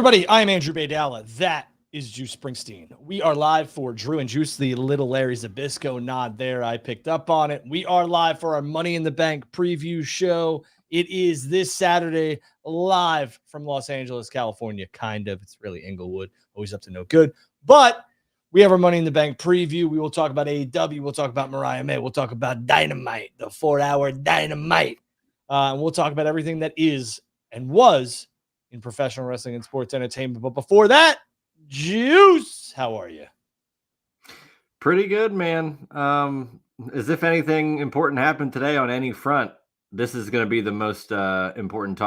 everybody? I am Andrew Baydala. That is Juice Springsteen. We are live for Drew and Juice, the Little Larry Zabisco nod there. I picked up on it. We are live for our Money in the Bank preview show. It is this Saturday, live from Los Angeles, California. Kind of. It's really Inglewood. Always up to no good. But we have our Money in the Bank preview. We will talk about AEW. We'll talk about Mariah May. We'll talk about Dynamite, the 4-hour Dynamite. And we'll talk about everything that is and was in professional wrestling and sports entertainment. But before that, Juice, how are you? Pretty good, man. As if anything important happened today on any front, this is going to be the most important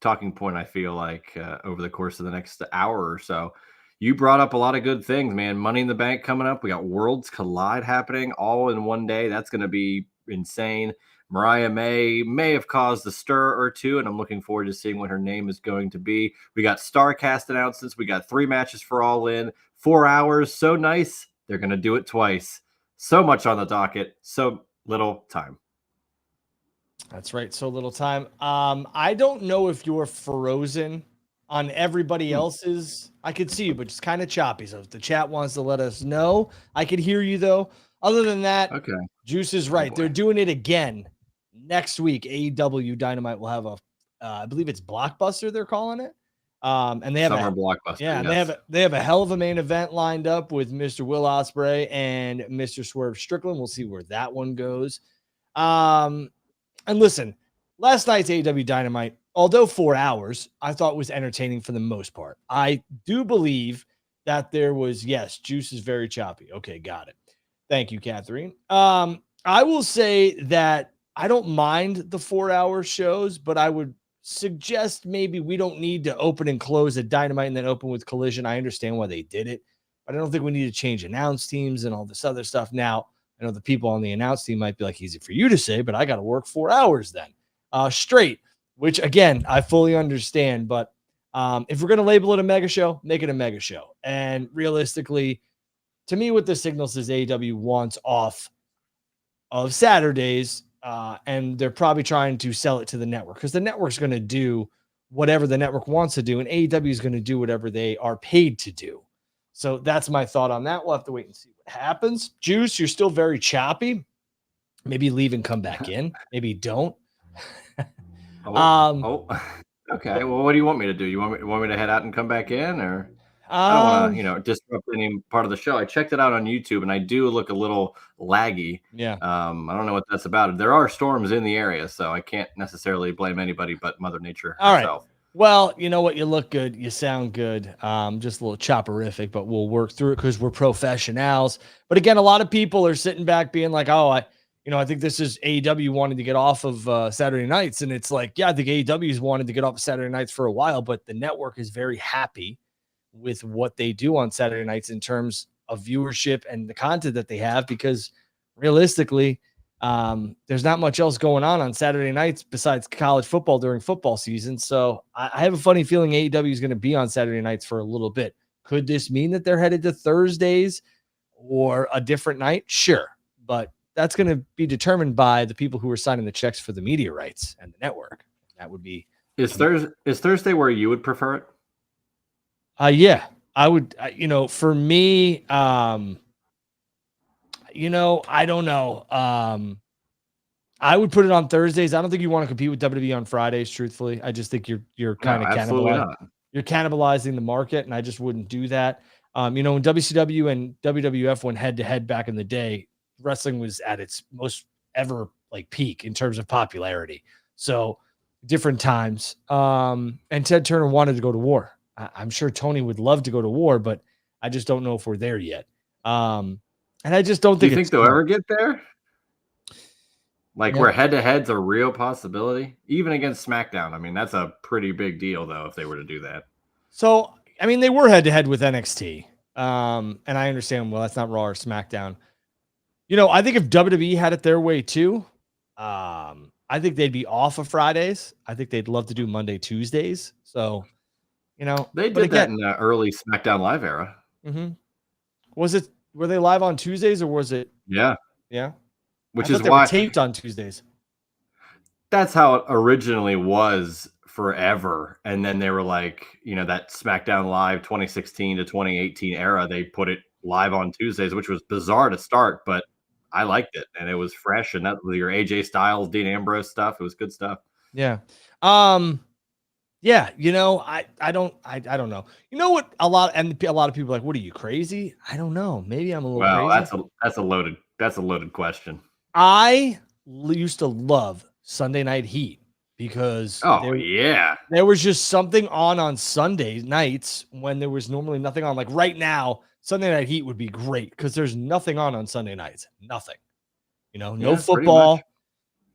talking point, I feel like, over the course of the next hour or so. You brought up a lot of good things, man. Money in the Bank coming up. We got Worlds Collide happening all in one day. That's going to be insane. Mariah may have caused a stir or two, and I'm looking forward to seeing what her name is going to be. We got StarCast announcements. We got 3 matches for All In, 4 hours. So nice. They're going to do it twice. So much on the docket. So little time. That's right. So little time. I don't know if you're frozen on everybody else's. I could see you, but it's kind of choppy. So if the chat wants to let us know, I could hear you though. Other than that, okay. Juice is right. They're doing it again. Next week, AEW Dynamite will have I believe it's Blockbuster, they're calling it. And they have Summer Blockbuster. Yeah, yes. and they have a hell of a main event lined up with Mr. Will Ospreay and Mr. Swerve Strickland. We'll see where that one goes. And listen, last night's AEW Dynamite, although 4 hours, I thought was entertaining for the most part. I do believe that there was, yes, Juice is very choppy. Okay, got it. Thank you, Catherine. I will say that I don't mind the 4-hour shows, but I would suggest maybe we don't need to open and close at Dynamite and then open with Collision. I understand why they did it, but I don't think we need to change announce teams and all this other stuff. Now, I know the people on the announce team might be like, easy for you to say, but I got to work 4 hours then straight, which again, I fully understand. But if we're going to label it a mega show, make it a mega show. And realistically, to me, what this signals is AEW wants off of Saturdays, and they're probably trying to sell it to the network because the network's going to do whatever the network wants to do, and AEW is going to do whatever they are paid to do. So that's my thought on that. We'll have to wait and see what happens. Juice, you're still very choppy. Maybe leave and come back in. Maybe don't. Okay. Well, what do you want me to do? You want me to head out and come back in, or? I don't want to, disrupt any part of the show. I checked it out on YouTube, and I do look a little laggy. Yeah. I don't know what that's about. There are storms in the area, so I can't necessarily blame anybody but Mother Nature herself. Right. Well, you know what? You look good. You sound good. Just a little chopperific, but we'll work through it because we're professionals. But again, a lot of people are sitting back being like, oh, I think this is AEW wanted to get off of Saturday nights. And it's like, yeah, I think AEW's wanted to get off of Saturday nights for a while, but the network is very happy with what they do on Saturday nights in terms of viewership and the content that they have, because realistically, there's not much else going on Saturday nights besides college football during football season. So I have a funny feeling AEW is going to be on Saturday nights for a little bit. Could this mean that they're headed to Thursdays or a different night? Sure. But that's going to be determined by the people who are signing the checks for the media rights and the network. That would be. Is Thursday where you would prefer it? Yeah, I would, for me, I don't know. I would put it on Thursdays. I don't think you want to compete with WWE on Fridays, truthfully. I just think you're kind of cannibalizing the market, and I just wouldn't do that. When WCW and WWF went head to head back in the day, wrestling was at its most ever peak in terms of popularity. So different times. And Ted Turner wanted to go to war. I'm sure Tony would love to go to war, but I just don't know if we're there yet. And I just don't think. Do you think they'll ever get there? Where head-to-head's a real possibility, even against SmackDown. I mean, that's a pretty big deal, though, if they were to do that. So, I mean, they were head-to-head with NXT, and I understand. Well, that's not Raw or SmackDown. I think if WWE had it their way too, I think they'd be off of Fridays. I think they'd love to do Monday, Tuesdays. So. They did that in the early SmackDown Live era. Mm-hmm. Were they live on Tuesdays or was it? Yeah. Yeah. Which is why they were taped on Tuesdays. That's how it originally was forever. And then they were like, that SmackDown Live 2016 to 2018 era, they put it live on Tuesdays, which was bizarre to start, but I liked it. And it was fresh. And that was your AJ Styles, Dean Ambrose stuff. It was good stuff. Yeah. Yeah, I don't know. You know what? A lot of people are like, "What are you, crazy?" I don't know. Maybe I'm a little Well, crazy. that's a loaded question. I used to love Sunday Night Heat because Oh yeah, there was just something on Sunday nights when there was normally nothing on. Like right now, Sunday Night Heat would be great because there's nothing on Sunday nights. Nothing. No yeah, pretty much. football.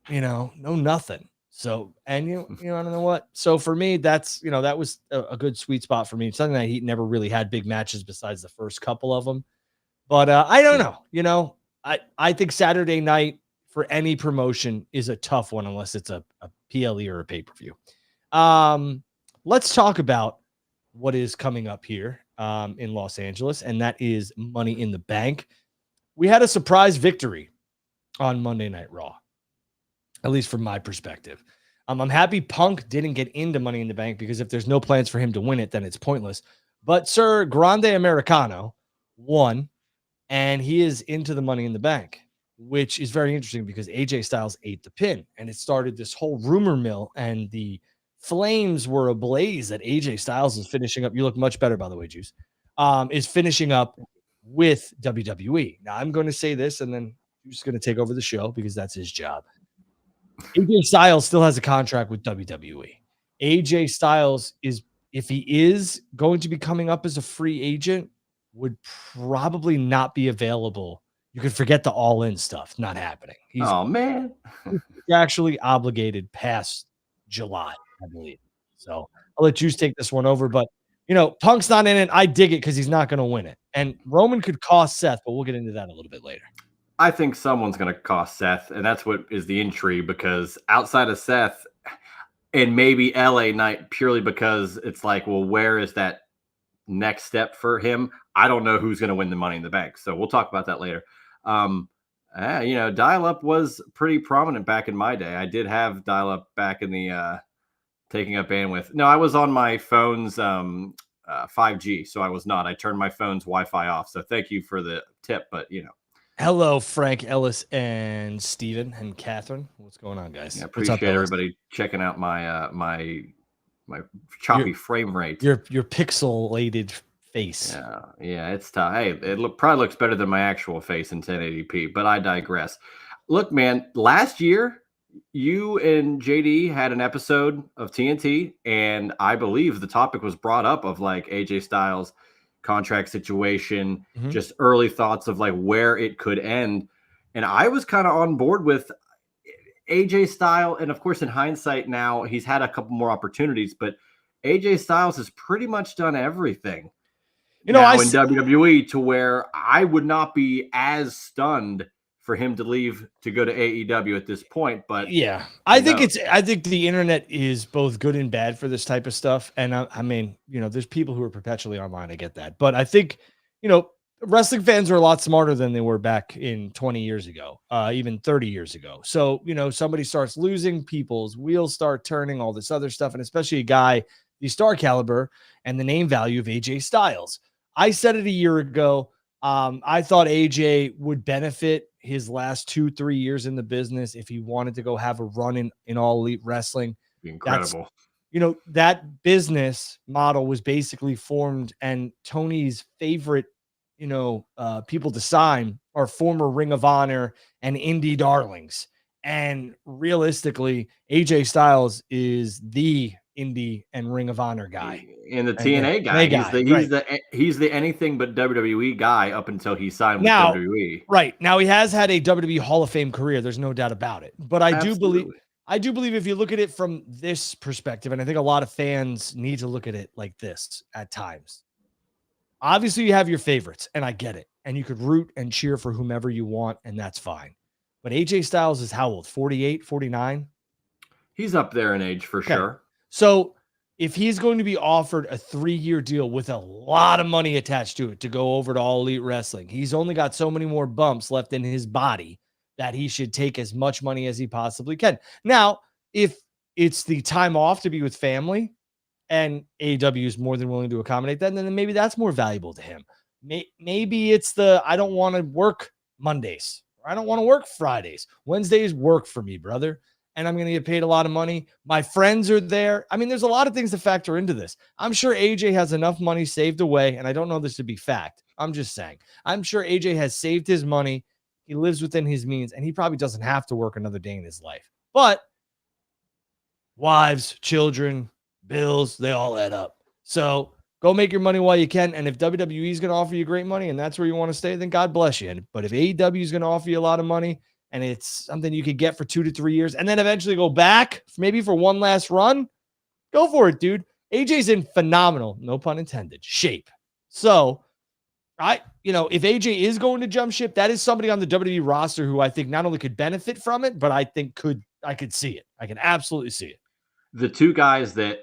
No nothing. So, and I don't know what. So for me, that's that was a good sweet spot for me. Sunday Night Heat never really had big matches besides the first couple of them. But I don't know. I think Saturday night for any promotion is a tough one unless it's a PLE or a pay-per-view. Let's talk about what is coming up here in Los Angeles, and that is Money in the Bank. We had a surprise victory on Monday Night Raw, at least from my perspective. I'm happy Punk didn't get into Money in the Bank because if there's no plans for him to win it, then it's pointless. But Sir Grande Americano won, and he is into the Money in the Bank, which is very interesting because AJ Styles ate the pin, and it started this whole rumor mill, and the flames were ablaze that AJ Styles is finishing up. You look much better, by the way, Juice. Is finishing up with WWE. Now, I'm going to say this, and then I'm just going to take over the show because that's his job. AJ Styles still has a contract with WWE. AJ Styles is, if he is going to be coming up as a free agent, would probably not be available. You could forget the all-in stuff. Not happening. He's man, actually obligated past July, I believe. So I'll let Juice take this one over. But Punk's not in it. I dig it because he's not going to win it. And Roman could cost Seth, but we'll get into that a little bit later. I think someone's going to cost Seth, and that's what is the intrigue, because outside of Seth and maybe LA Knight, purely because it's like, well, where is that next step for him? I don't know who's going to win the Money in the Bank. So we'll talk about that later. Dial-up was pretty prominent back in my day. I did have dial-up back in the taking up bandwidth. No, I was on my phone's 5G, so I was not. I turned my phone's Wi-Fi off. So thank you for the tip, but Hello, Frank Ellis and Steven and Catherine. What's going on, guys? Yeah, appreciate everybody checking out my my choppy frame rate. Your pixelated face. Yeah, it's tough. Hey, it probably looks better than my actual face in 1080p, but I digress. Look, man, last year you and JD had an episode of TNT, and I believe the topic was brought up of like AJ Styles contract situation, just early thoughts of like where it could end. And I was kind of on board with AJ Styles. And of course, in hindsight now, he's had a couple more opportunities, but AJ Styles has pretty much done everything in WWE to where I would not be as stunned for him to leave to go to AEW at this point. But yeah, I think the internet is both good and bad for this type of stuff. And I mean, there's people who are perpetually online. I get that. But I think, wrestling fans are a lot smarter than they were back in 20 years ago, even 30 years ago. So, somebody starts losing, people's wheels start turning, all this other stuff. And especially a guy, the star caliber and the name value of AJ Styles. I said it a year ago. I thought AJ would benefit his last 2-3 years in the business if he wanted to go have a run in All Elite Wrestling. Incredible. That business model was basically formed, and Tony's favorite, people to sign are former Ring of Honor and indie darlings. And realistically, AJ Styles is the indie and Ring of Honor guy. And the TNA guy. He's the anything but WWE guy up until he signed with WWE. Right. Now he has had a WWE Hall of Fame career. There's no doubt about it. But I do believe if you look at it from this perspective, and I think a lot of fans need to look at it like this at times. Obviously, you have your favorites, and I get it. And you could root and cheer for whomever you want, and that's fine. But AJ Styles is how old? 48, 49? He's up there in age for sure. So if he's going to be offered a 3-year deal with a lot of money attached to it to go over to All Elite Wrestling, he's only got so many more bumps left in his body that he should take as much money as he possibly can. Now, if it's the time off to be with family, and AEW is more than willing to accommodate that. And then maybe that's more valuable to him. Maybe it's the, I don't want to work Mondays, or I don't want to work Fridays. Wednesdays work for me, brother. And I'm going to get paid a lot of money. My friends are there. I mean, there's a lot of things to factor into this. I'm sure AJ has enough money saved away. And I don't know this to be fact. I'm just saying, I'm sure AJ has saved his money. He lives within his means, and he probably doesn't have to work another day in his life. But wives, children, bills, they all add up. So go make your money while you can. And if WWE is going to offer you great money and that's where you want to stay, then God bless you. But if AEW is going to offer you a lot of money and it's something you could get for 2 to 3 years and then eventually go back maybe for one last run, go for it, dude. AJ's in phenomenal, no pun intended, shape. So if AJ is going to jump ship, that is somebody on the WWE roster who I think not only could benefit from it, but I think I could see it. I can absolutely see it. The two guys that,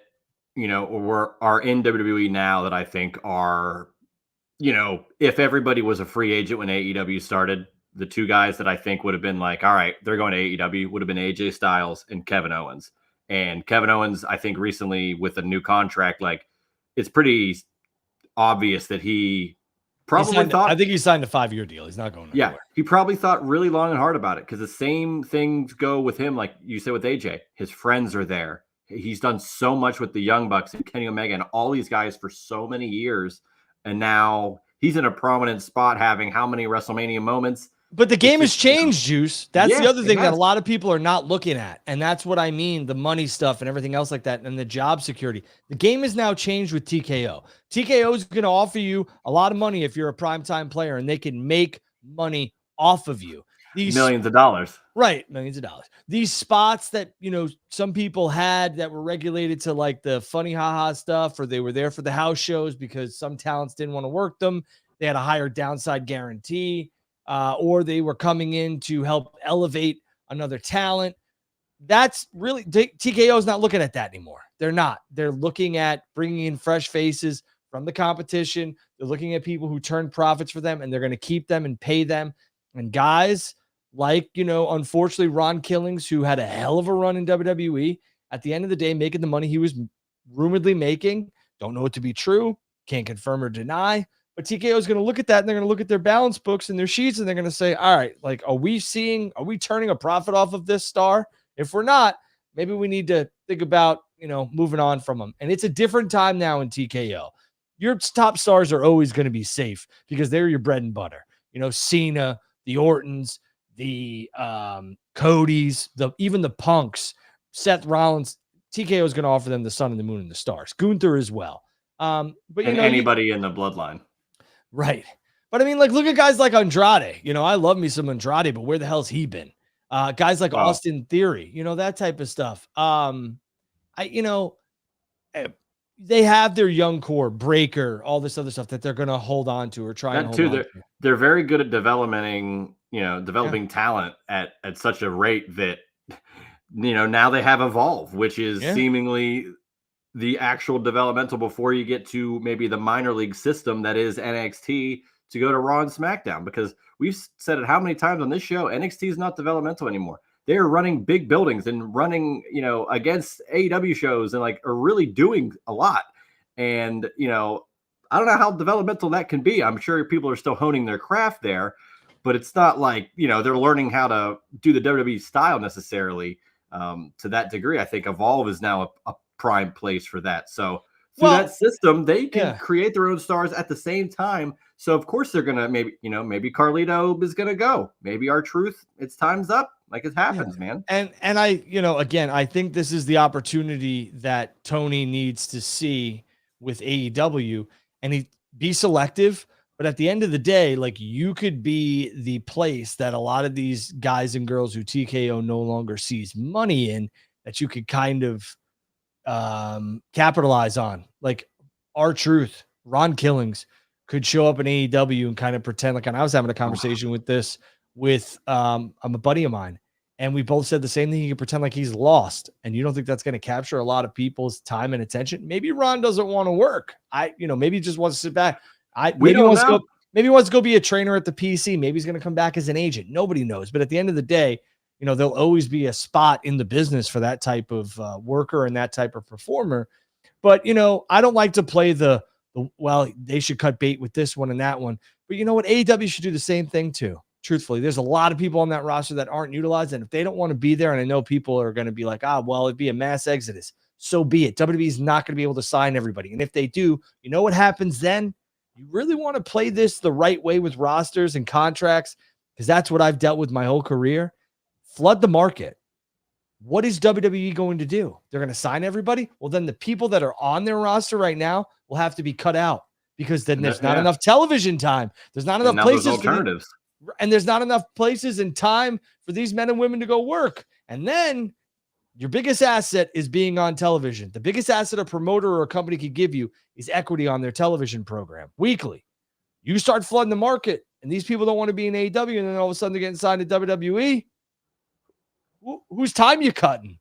are in WWE now that I think are, if everybody was a free agent when AEW started, the two guys that I think would have been like, all right, they're going to AEW would have been AJ Styles and Kevin Owens. And Kevin Owens, I think recently with a new contract, like it's pretty obvious that he probably thought. I think he signed a 5-year deal. He's not going anywhere. Yeah, he probably thought really long and hard about it because the same things go with him, like you said with AJ. His friends are there. He's done so much with the Young Bucks and Kenny Omega and all these guys for so many years. And now he's in a prominent spot having how many WrestleMania moments. But the game has changed, Juice. That's the other thing that a lot of people are not looking at. And that's what I mean, the money stuff and everything else like that and the job security. The game has now changed with TKO. TKO is going to offer you a lot of money if you're a primetime player, and they can make money off of you. These millions of dollars. Right, millions of dollars. These spots that, some people had that were regulated to like the funny haha stuff, or they were there for the house shows because some talents didn't want to work them. They had a higher downside guarantee. Or they were coming in to help elevate another talent. That's really TKO is not looking at that anymore. They're not. They're looking at bringing in fresh faces from the competition. They're looking at people who turn profits for them, and they're going to keep them and pay them. And guys like, unfortunately, Ron Killings, who had a hell of a run in WWE, at the end of the day, making the money he was rumoredly making. Don't know it to be true. Can't confirm or deny. But TKO is going to look at that, and they're going to look at their balance books and their sheets, and they're going to say, all right, like, are we turning a profit off of this star? If we're not, maybe we need to think about, moving on from them. And it's a different time now in TKO. Your top stars are always going to be safe because they're your bread and butter. Cena, the Ortons, the Codys, even the Punks, Seth Rollins. TKO is going to offer them the sun and the moon and the stars. Gunther as well. But anybody in the bloodline. Right. But I mean, like, look at guys like Andrade. I love me some Andrade, but where the hell's he been? Guys like Austin Theory, that type of stuff. They have their young core, Breaker, all this other stuff that they're going to hold on to or try and hold on to. They're very good at developing talent at such a rate that, now they have Evolve, which is seemingly the actual developmental before you get to maybe the minor league system that is NXT to go to Raw and SmackDown, because we've said it how many times on this show, NXT is not developmental anymore. They're running big buildings and running, against AEW shows and like are really doing a lot. And, I don't know how developmental that can be. I'm sure people are still honing their craft there, but it's not like, they're learning how to do the WWE style necessarily to that degree. I think Evolve is now a prime place for that. So through that system, they can create their own stars at the same time. So of course they're gonna maybe Carlito is gonna go. Maybe R-Truth, it's time's up. Like it happens, man. And I, again, I think this is the opportunity that Tony needs to see with AEW, and he be selective. But at the end of the day, like, you could be the place that a lot of these guys and girls who TKO no longer sees money in, that you could kind of capitalize on. Like R-Truth, Ron Killings could show up in AEW and kind of pretend like, and I was having a conversation with a buddy of mine, and we both said the same thing. He can pretend like he's lost, and you don't think that's going to capture a lot of people's time and attention. Maybe Ron doesn't want to work. Maybe he just wants to sit back. Maybe he wants to go be a trainer at the PC. Maybe he's going to come back as an agent. Nobody knows. But at the end of the day, there'll always be a spot in the business for that type of worker and that type of performer. But, I don't like to play well, they should cut bait with this one and that one. But you know what? AEW should do the same thing too. Truthfully, there's a lot of people on that roster that aren't utilized. And if they don't want to be there, and I know people are going to be like, well, it'd be a mass exodus. So be it. WWE is not going to be able to sign everybody. And if they do, you know what happens then? You really want to play this the right way with rosters and contracts, because that's what I've dealt with my whole career. Flood the market. What is WWE going to do? They're going to sign everybody? Well, then the people that are on their roster right now will have to be cut out, because then there's not enough television time. There's not enough places alternatives. And there's not enough places and time for these men and women to go work. And then your biggest asset is being on television. The biggest asset a promoter or a company could give you is equity on their television program weekly. You start flooding the market, and these people don't want to be in AEW, and then all of a sudden they're getting signed to WWE. Whose time you cutting?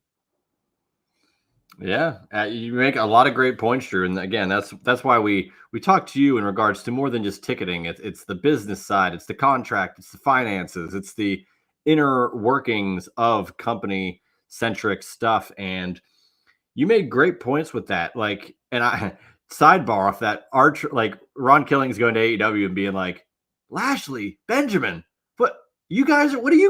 Yeah, you make a lot of great points, Drew. And again, that's why we talk to you in regards to more than just ticketing. It's the business side, it's the contract, it's the finances, it's the inner workings of company centric stuff. And you made great points with that. Like, and I sidebar off that, like Ron Killings going to AEW and being like, Lashley, Benjamin, what are you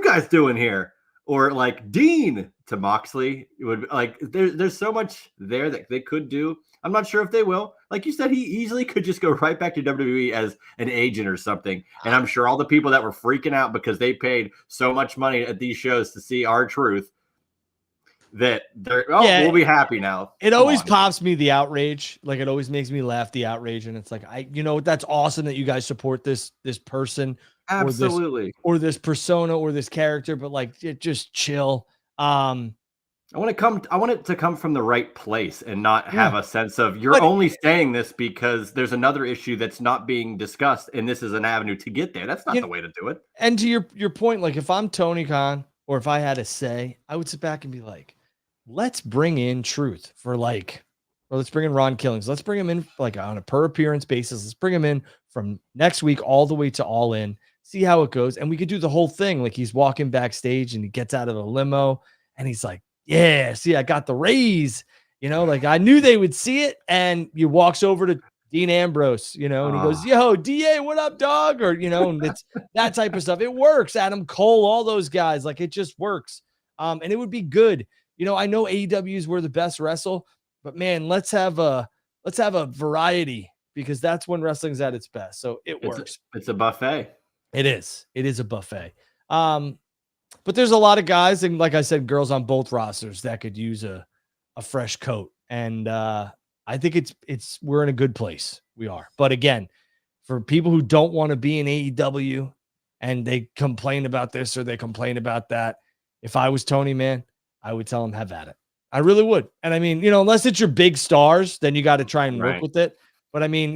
guys doing here? Or like Dean to Moxley. It would like there's so much there that they could do. I'm not sure if they will. Like you said, he easily could just go right back to WWE as an agent or something. And I'm sure all the people that were freaking out because they paid so much money at these shows to see R-Truth, that we'll be happy now. It always pops me, the outrage. Like, it always makes me laugh, the outrage. And it's like, that's awesome that you guys support this person. Absolutely. Or this persona or this character, but like, just chill. I want it to come from the right place and not have a sense of you're only saying this because there's another issue that's not being discussed, and this is an avenue to get there. That's not the way to do it. And to your point, like if I'm Tony Khan, or if I had a say, I would sit back and be like, let's bring in Truth let's bring in Ron Killings. Let's bring him in like on a per appearance basis. Let's bring him in from next week all the way to All In, see how it goes. And we could do the whole thing. Like he's walking backstage and he gets out of the limo and he's like, yeah, see, I got the raise, like I knew they would see it. And he walks over to Dean Ambrose, and he goes, yo, DA, what up, dog? Or, and it's that type of stuff. It works. Adam Cole, all those guys, like it just works. And it would be good. I know AEW is where the best wrestle, but man, let's have a variety, because that's when wrestling's at its best. So it works. It's a buffet. It is a buffet. But there's a lot of guys, and like I said, girls on both rosters that could use a fresh coat. And I think we're in a good place. We are. But again, for people who don't want to be in AEW and they complain about this or they complain about that, if I was Tony, man, I would tell them have at it. I really would. And I mean, unless it's your big stars, then you got to try and work with it. But I mean,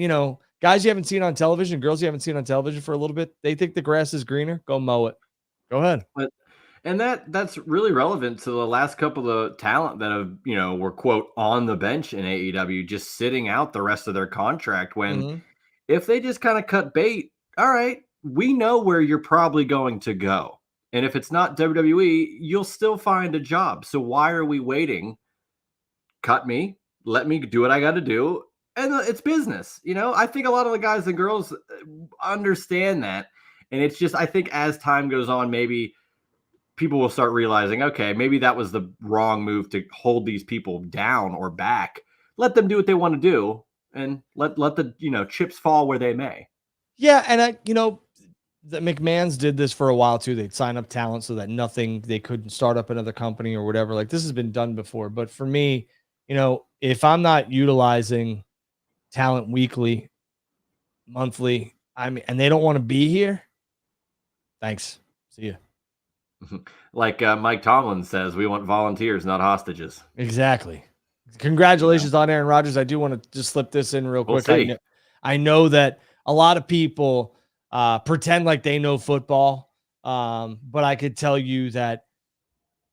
guys you haven't seen on television, girls you haven't seen on television for a little bit, they think the grass is greener. Go mow it. Go ahead. And that's really relevant to the last couple of talent that have, were quote on the bench in AEW, just sitting out the rest of their contract, when if they just kind of cut bait, all right, we know where you're probably going to go. And if it's not WWE, you'll still find a job. So why are we waiting? Cut me, let me do what I got to do. And it's business. I think a lot of the guys and girls understand that. And it's just, I think as time goes on, maybe people will start realizing, okay, maybe that was the wrong move to hold these people down or back. Let them do what they want to do, and let the, chips fall where they may. Yeah. And the McMahons did this for a while too. They'd sign up talent so that they couldn't start up another company or whatever. Like this has been done before. But for me, if I'm not utilizing talent weekly, monthly, and they don't want to be here, thanks. See you. Like Mike Tomlin says, we want volunteers, not hostages. Exactly. Congratulations on Aaron Rodgers. I do want to just slip this in real quick. I know that a lot of people pretend like they know football, but I could tell you that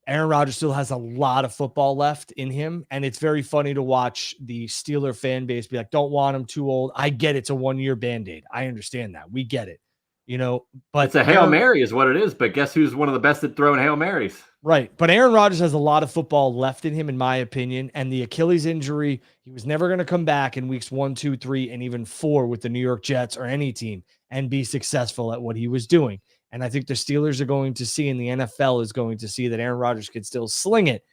Aaron Rodgers still has a lot of football left in him, and it's very funny to watch the Steeler fan base be like, don't want him, too old. I get it's a 1-year Band-Aid. I understand that. We get it. But it's a Hail Mary is what it is. But guess who's one of the best at throwing Hail Marys? Right. But Aaron Rodgers has a lot of football left in him, in my opinion. And the Achilles injury, he was never going to come back in weeks 1, 2, 3, and even 4 with the New York Jets or any team and be successful at what he was doing. And I think the Steelers are going to see, and the NFL is going to see, that Aaron Rodgers could still sling it.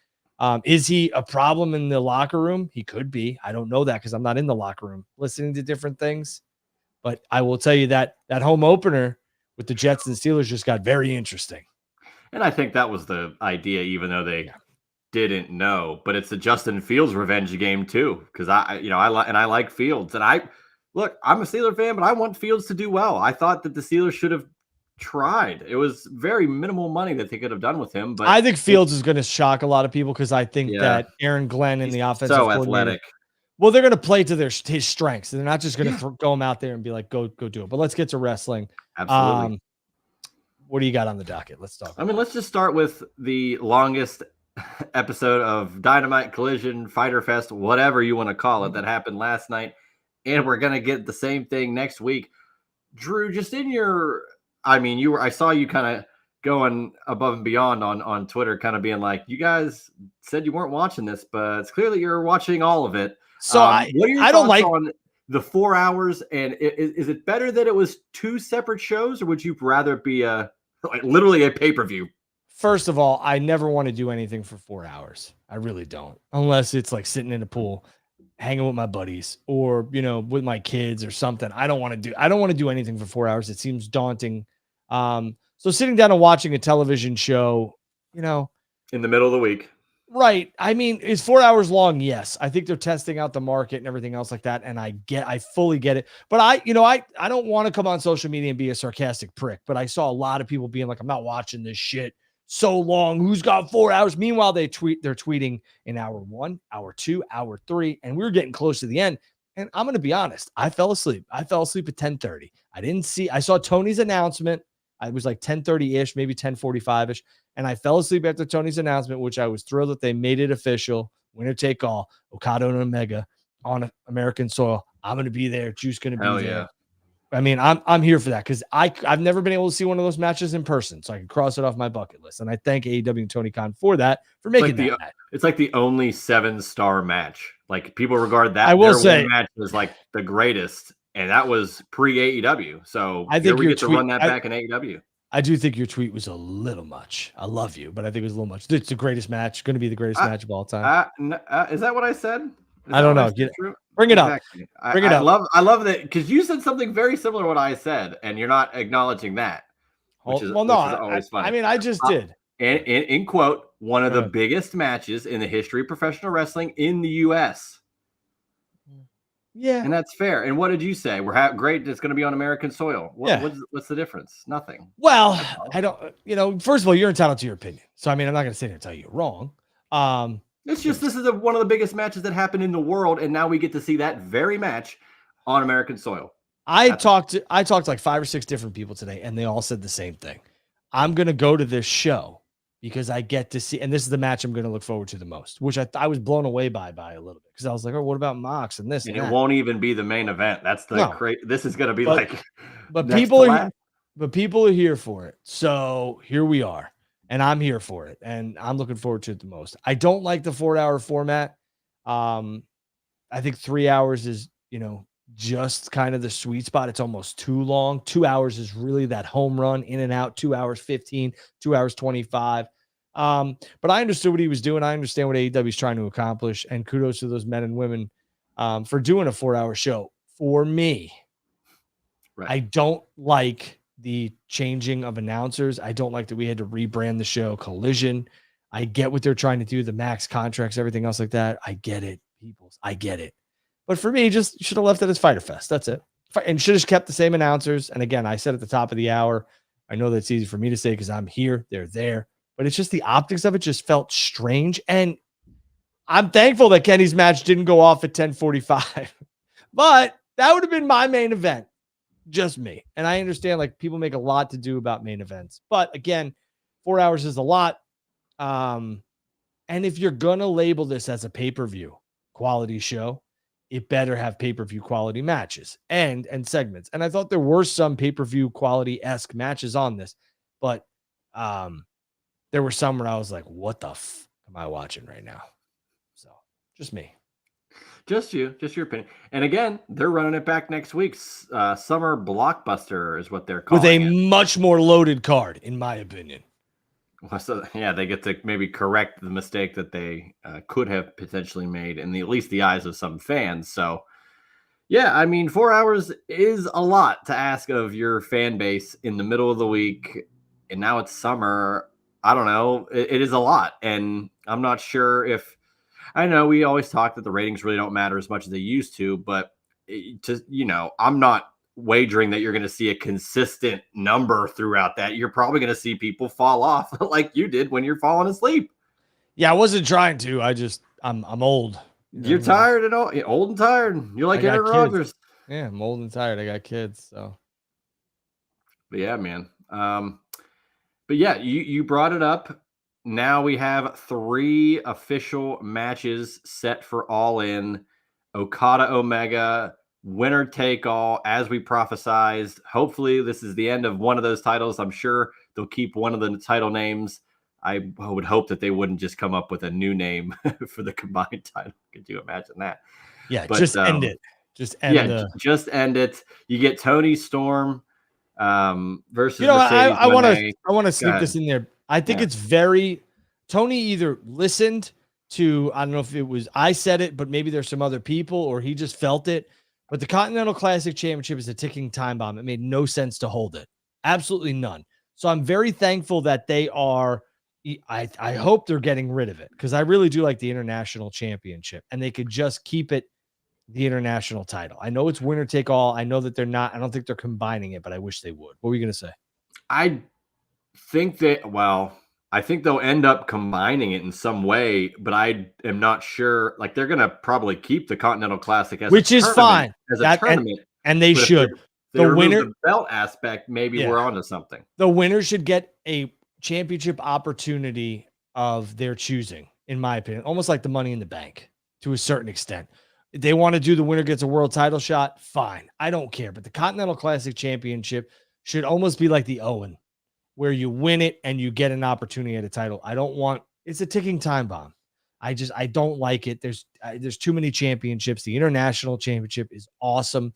Is he a problem in the locker room? He could be. I don't know that because I'm not in the locker room listening to different things. But I will tell you that home opener with the Jets and Steelers just got very interesting. And I think that was the idea, even though they didn't know. But it's the Justin Fields revenge game too, because I like Fields, and I'm a Steeler fan, but I want Fields to do well. I thought that the Steelers should have tried. It was very minimal money that they could have done with him. But I think Fields is going to shock a lot of people because I think that Aaron Glenn and the offensive coordinator, athletic. Well, they're going to play to his strengths. They're not just going to go him out there and be like, go do it. But let's get to wrestling. Absolutely. What do you got on the docket? Let's talk. Let's just start with the longest episode of Dynamite, Collision, Fighter Fest, whatever you want to call it, that happened last night. And we're going to get the same thing next week. Drew, just in your, I saw you kind of going above and beyond on Twitter, kind of being like, you guys said you weren't watching this, but it's clearly you're watching all of it. So what are your thoughts on the 4 hours? And is it better that it was 2 separate shows, or would you rather be literally a pay-per-view? First of all, I never want to do anything for 4 hours. I really don't, unless it's like sitting in a pool, hanging with my buddies, or with my kids or something. I don't want to do anything for 4 hours. It seems daunting. So sitting down and watching a television show, in the middle of the week. Right. Is 4 hours long? Yes. I think they're testing out the market and everything else like that. And I fully get it. But I don't want to come on social media and be a sarcastic prick, but I saw a lot of people being like, I'm not watching this shit so long. Who's got 4 hours? Meanwhile, they're tweeting in hour 1, hour 2, hour 3, and we were getting close to the end. And I'm going to be honest. I fell asleep. I fell asleep at 10:30. I saw Tony's announcement. I was like 10:30-ish, maybe 10:45-ish. And I fell asleep after Tony's announcement, which I was thrilled that they made it official. Winner take all. Okada and Omega on American soil. I'm going to be there. Juice going to be there. Yeah. I'm here for that because I've never been able to see one of those matches in person, so I can cross it off my bucket list. And I thank AEW and Tony Khan for that, for making that match. It's like the only 7-star match. Like, people regard that match as like the greatest, and that was pre-AEW. So I think we get to run that back in AEW. I do think your tweet was a little much. I love you, but I think it was a little much. It's the greatest match. Going to be the greatest match of all time. Is that what I said? I don't know. Bring it up. Bring it up. I love that, because you said something very similar to what I said, and you're not acknowledging that. Which is always funny. I just did. And in quote, one of the biggest matches in the history of professional wrestling in the U.S. Yeah, and that's fair. And what did you say? We're great. It's going to be on American soil. What's the difference? Nothing. Well, I don't. First of all, you're entitled to your opinion. So I'm not going to sit here and tell you you're wrong. It's just this is one of the biggest matches that happened in the world, and now we get to see that very match on American soil. I talked to like 5 or 6 different people today, and they all said the same thing. I'm going to go to this show because I get to see, and this is the match I'm going to look forward to the most, which I was blown away by a little bit, because I was like, oh, what about Mox and this? And it won't even be the main event. That's this is going to be but people are here for it. So here we are, and I'm here for it, and I'm looking forward to it the most. I don't like the 4-hour format. I think 3 hours is, just kind of the sweet spot. It's almost too long. 2 hours is really that home run, in and out. 2 hours 15, 2 hours 25. But I understood what he was doing. I understand what AEW is trying to accomplish, and kudos to those men and women for doing a 4-hour show. For me, I don't like the changing of announcers. I don't like that we had to rebrand the show Collision. I get what they're trying to do, the max contracts, everything else like that. I get it, peoples. I get it. But for me, just should have left it as Fighter Fest. That's it. And should have kept the same announcers. And again, I said at the top of the hour, I know that's easy for me to say because I'm here, they're there. But it's just the optics of it just felt strange. And I'm thankful that Kenny's match didn't go off at 10:45. But that would have been my main event. Just me. And I understand, like, people make a lot to do about main events. But again, 4 hours is a lot. And if you're going to label this as a pay-per-view quality show, it better have pay-per-view quality matches and segments. And I thought there were some pay-per-view quality-esque matches on this, but there were some where I was like, what the f am I watching right now? So just me. Just your opinion. And again, they're running it back next week. Summer Blockbuster is what they're calling with a it. much more loaded card, in my opinion. So yeah, they get to maybe correct the mistake that they could have potentially made in at least the eyes of some fans. So yeah, I mean, 4 hours is a lot to ask of your fan base in the middle of the week, and now it's summer. I don't know. It is a lot, and I'm not sure if. I know we always talk that the ratings really don't matter as much as they used to, but I'm not wagering that you're going to see a consistent number throughout that. You're probably going to see people fall off like you did when you're falling asleep. Yeah, I wasn't trying to. I'm old. You're tired and old and tired. You're like Aaron Rodgers. Yeah, I'm old and tired. I got kids, so. But yeah, man. But yeah, you brought it up. Now we have 3 official matches set for All In. Okada Omega, winner take all, as we prophesized. Hopefully, this is the end of one of those titles. I'm sure they'll keep one of the title names. I would hope that they wouldn't just come up with a new name for the combined title. Could you imagine that? Yeah, but, just end it. Just end just end it. You get Tony Storm versus Mercedes. I want to sneak this in there. I think it's very Tony either listened to, I don't know if it was I said it, but maybe there's some other people or he just felt it. But the Continental Classic Championship is a ticking time bomb. It made no sense to hold it. Absolutely none. So I'm very thankful that they are. I hope they're getting rid of it because I really do like the International Championship and they could just keep it the international title. I know it's winner take all. I know that they're not. I don't think they're combining it, but I wish they would. What were you going to say? I think they'll end up combining it in some way, but I am not sure. Like they're going to probably keep the Continental Classic as which is fine as a tournament, and they should. The winner, the belt aspect, maybe we're onto something. The winner should get a championship opportunity of their choosing, in my opinion, almost like the Money in the Bank to a certain extent. If they want to do the winner gets a world title shot, fine. I don't care. But the Continental Classic Championship should almost be like the Owen, where you win it and you get an opportunity at a title. It's a ticking time bomb. I don't like it. There's too many championships. The International Championship is awesome.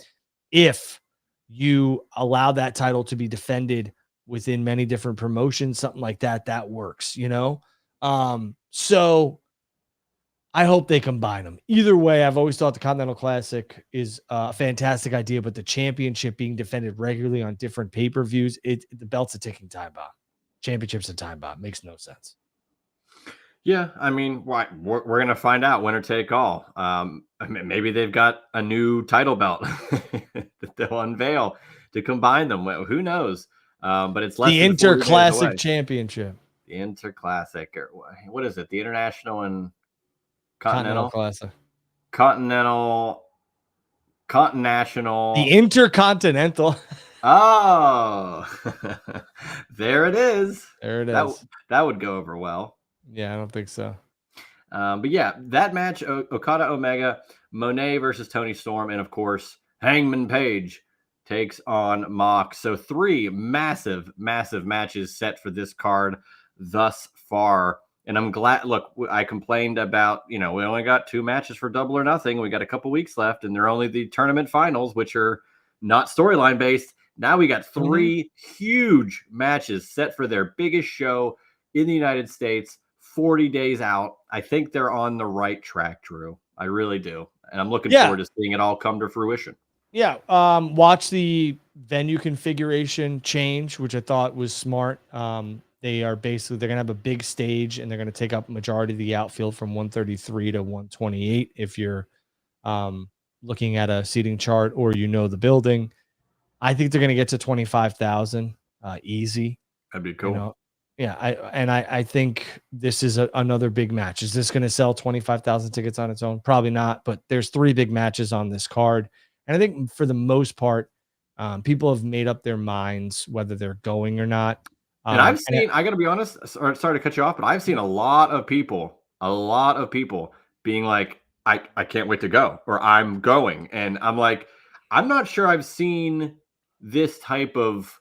If you allow that title to be defended within many different promotions, something like that, that works, So I hope they combine them. Either way, I've always thought the Continental Classic is a fantastic idea, but the championship being defended regularly on different pay-per-views, the belt's a ticking time bomb. Championship's a time bomb. Makes no sense. Yeah, I mean, we're going to find out winner take all. Maybe they've got a new title belt that they'll unveil to combine them. Who knows? But it's less the Interclassic Championship. The Interclassic, or what is it? The International and Continental Classic. Continental. The Intercontinental. Oh, there it is. There it is. That would go over well. Yeah, I don't think so. But yeah, that match, Okada Omega, Monet versus Tony Storm, and of course, Hangman Page takes on Mox. So 3 massive, massive matches set for this card thus far. And I'm glad, look, I complained about, we only got 2 matches for Double or Nothing. We got a couple weeks left, and they're only the tournament finals, which are not storyline based. Now we got 3 huge matches set for their biggest show in the United States, 40 days out. I think they're on the right track, Drew. I really do. And I'm looking forward to seeing it all come to fruition. Yeah. Watch the venue configuration change, which I thought was smart. They're going to have a big stage and they're going to take up majority of the outfield from 133 to 128. If you're looking at a seating chart or the building, I think they're going to get to 25,000 easy. That'd be cool. Yeah. I think this is another big match. Is this going to sell 25,000 tickets on its own? Probably not, but there's 3 big matches on this card. And I think for the most part, people have made up their minds whether they're going or not. And I've seen, I got to be honest, sorry to cut you off, but I've seen a lot of people being like, I can't wait to go, or I'm going. And I'm like, I'm not sure I've seen this type of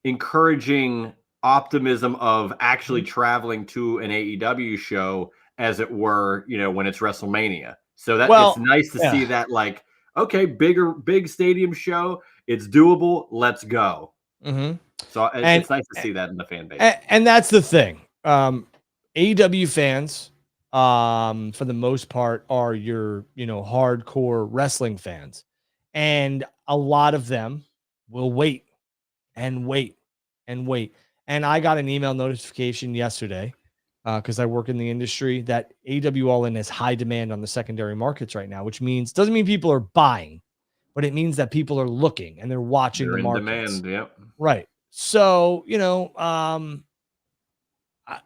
encouraging optimism of actually traveling to an AEW show, as it were, when it's WrestleMania. So that it's Well, nice to see yeah. that, like, okay, big stadium show, it's doable, let's go. Mm-hmm. So And it's nice to see that in the fan base. and that's the thing. AEW fans, for the most part, are your hardcore wrestling fans, and a lot of them will wait and wait and wait. And I got an email notification yesterday because I work in the industry that AEW All In has high demand on the secondary markets right now, which doesn't mean people are buying, but it means that people are looking and they're watching They're the in markets. demand. Yep. Right. So,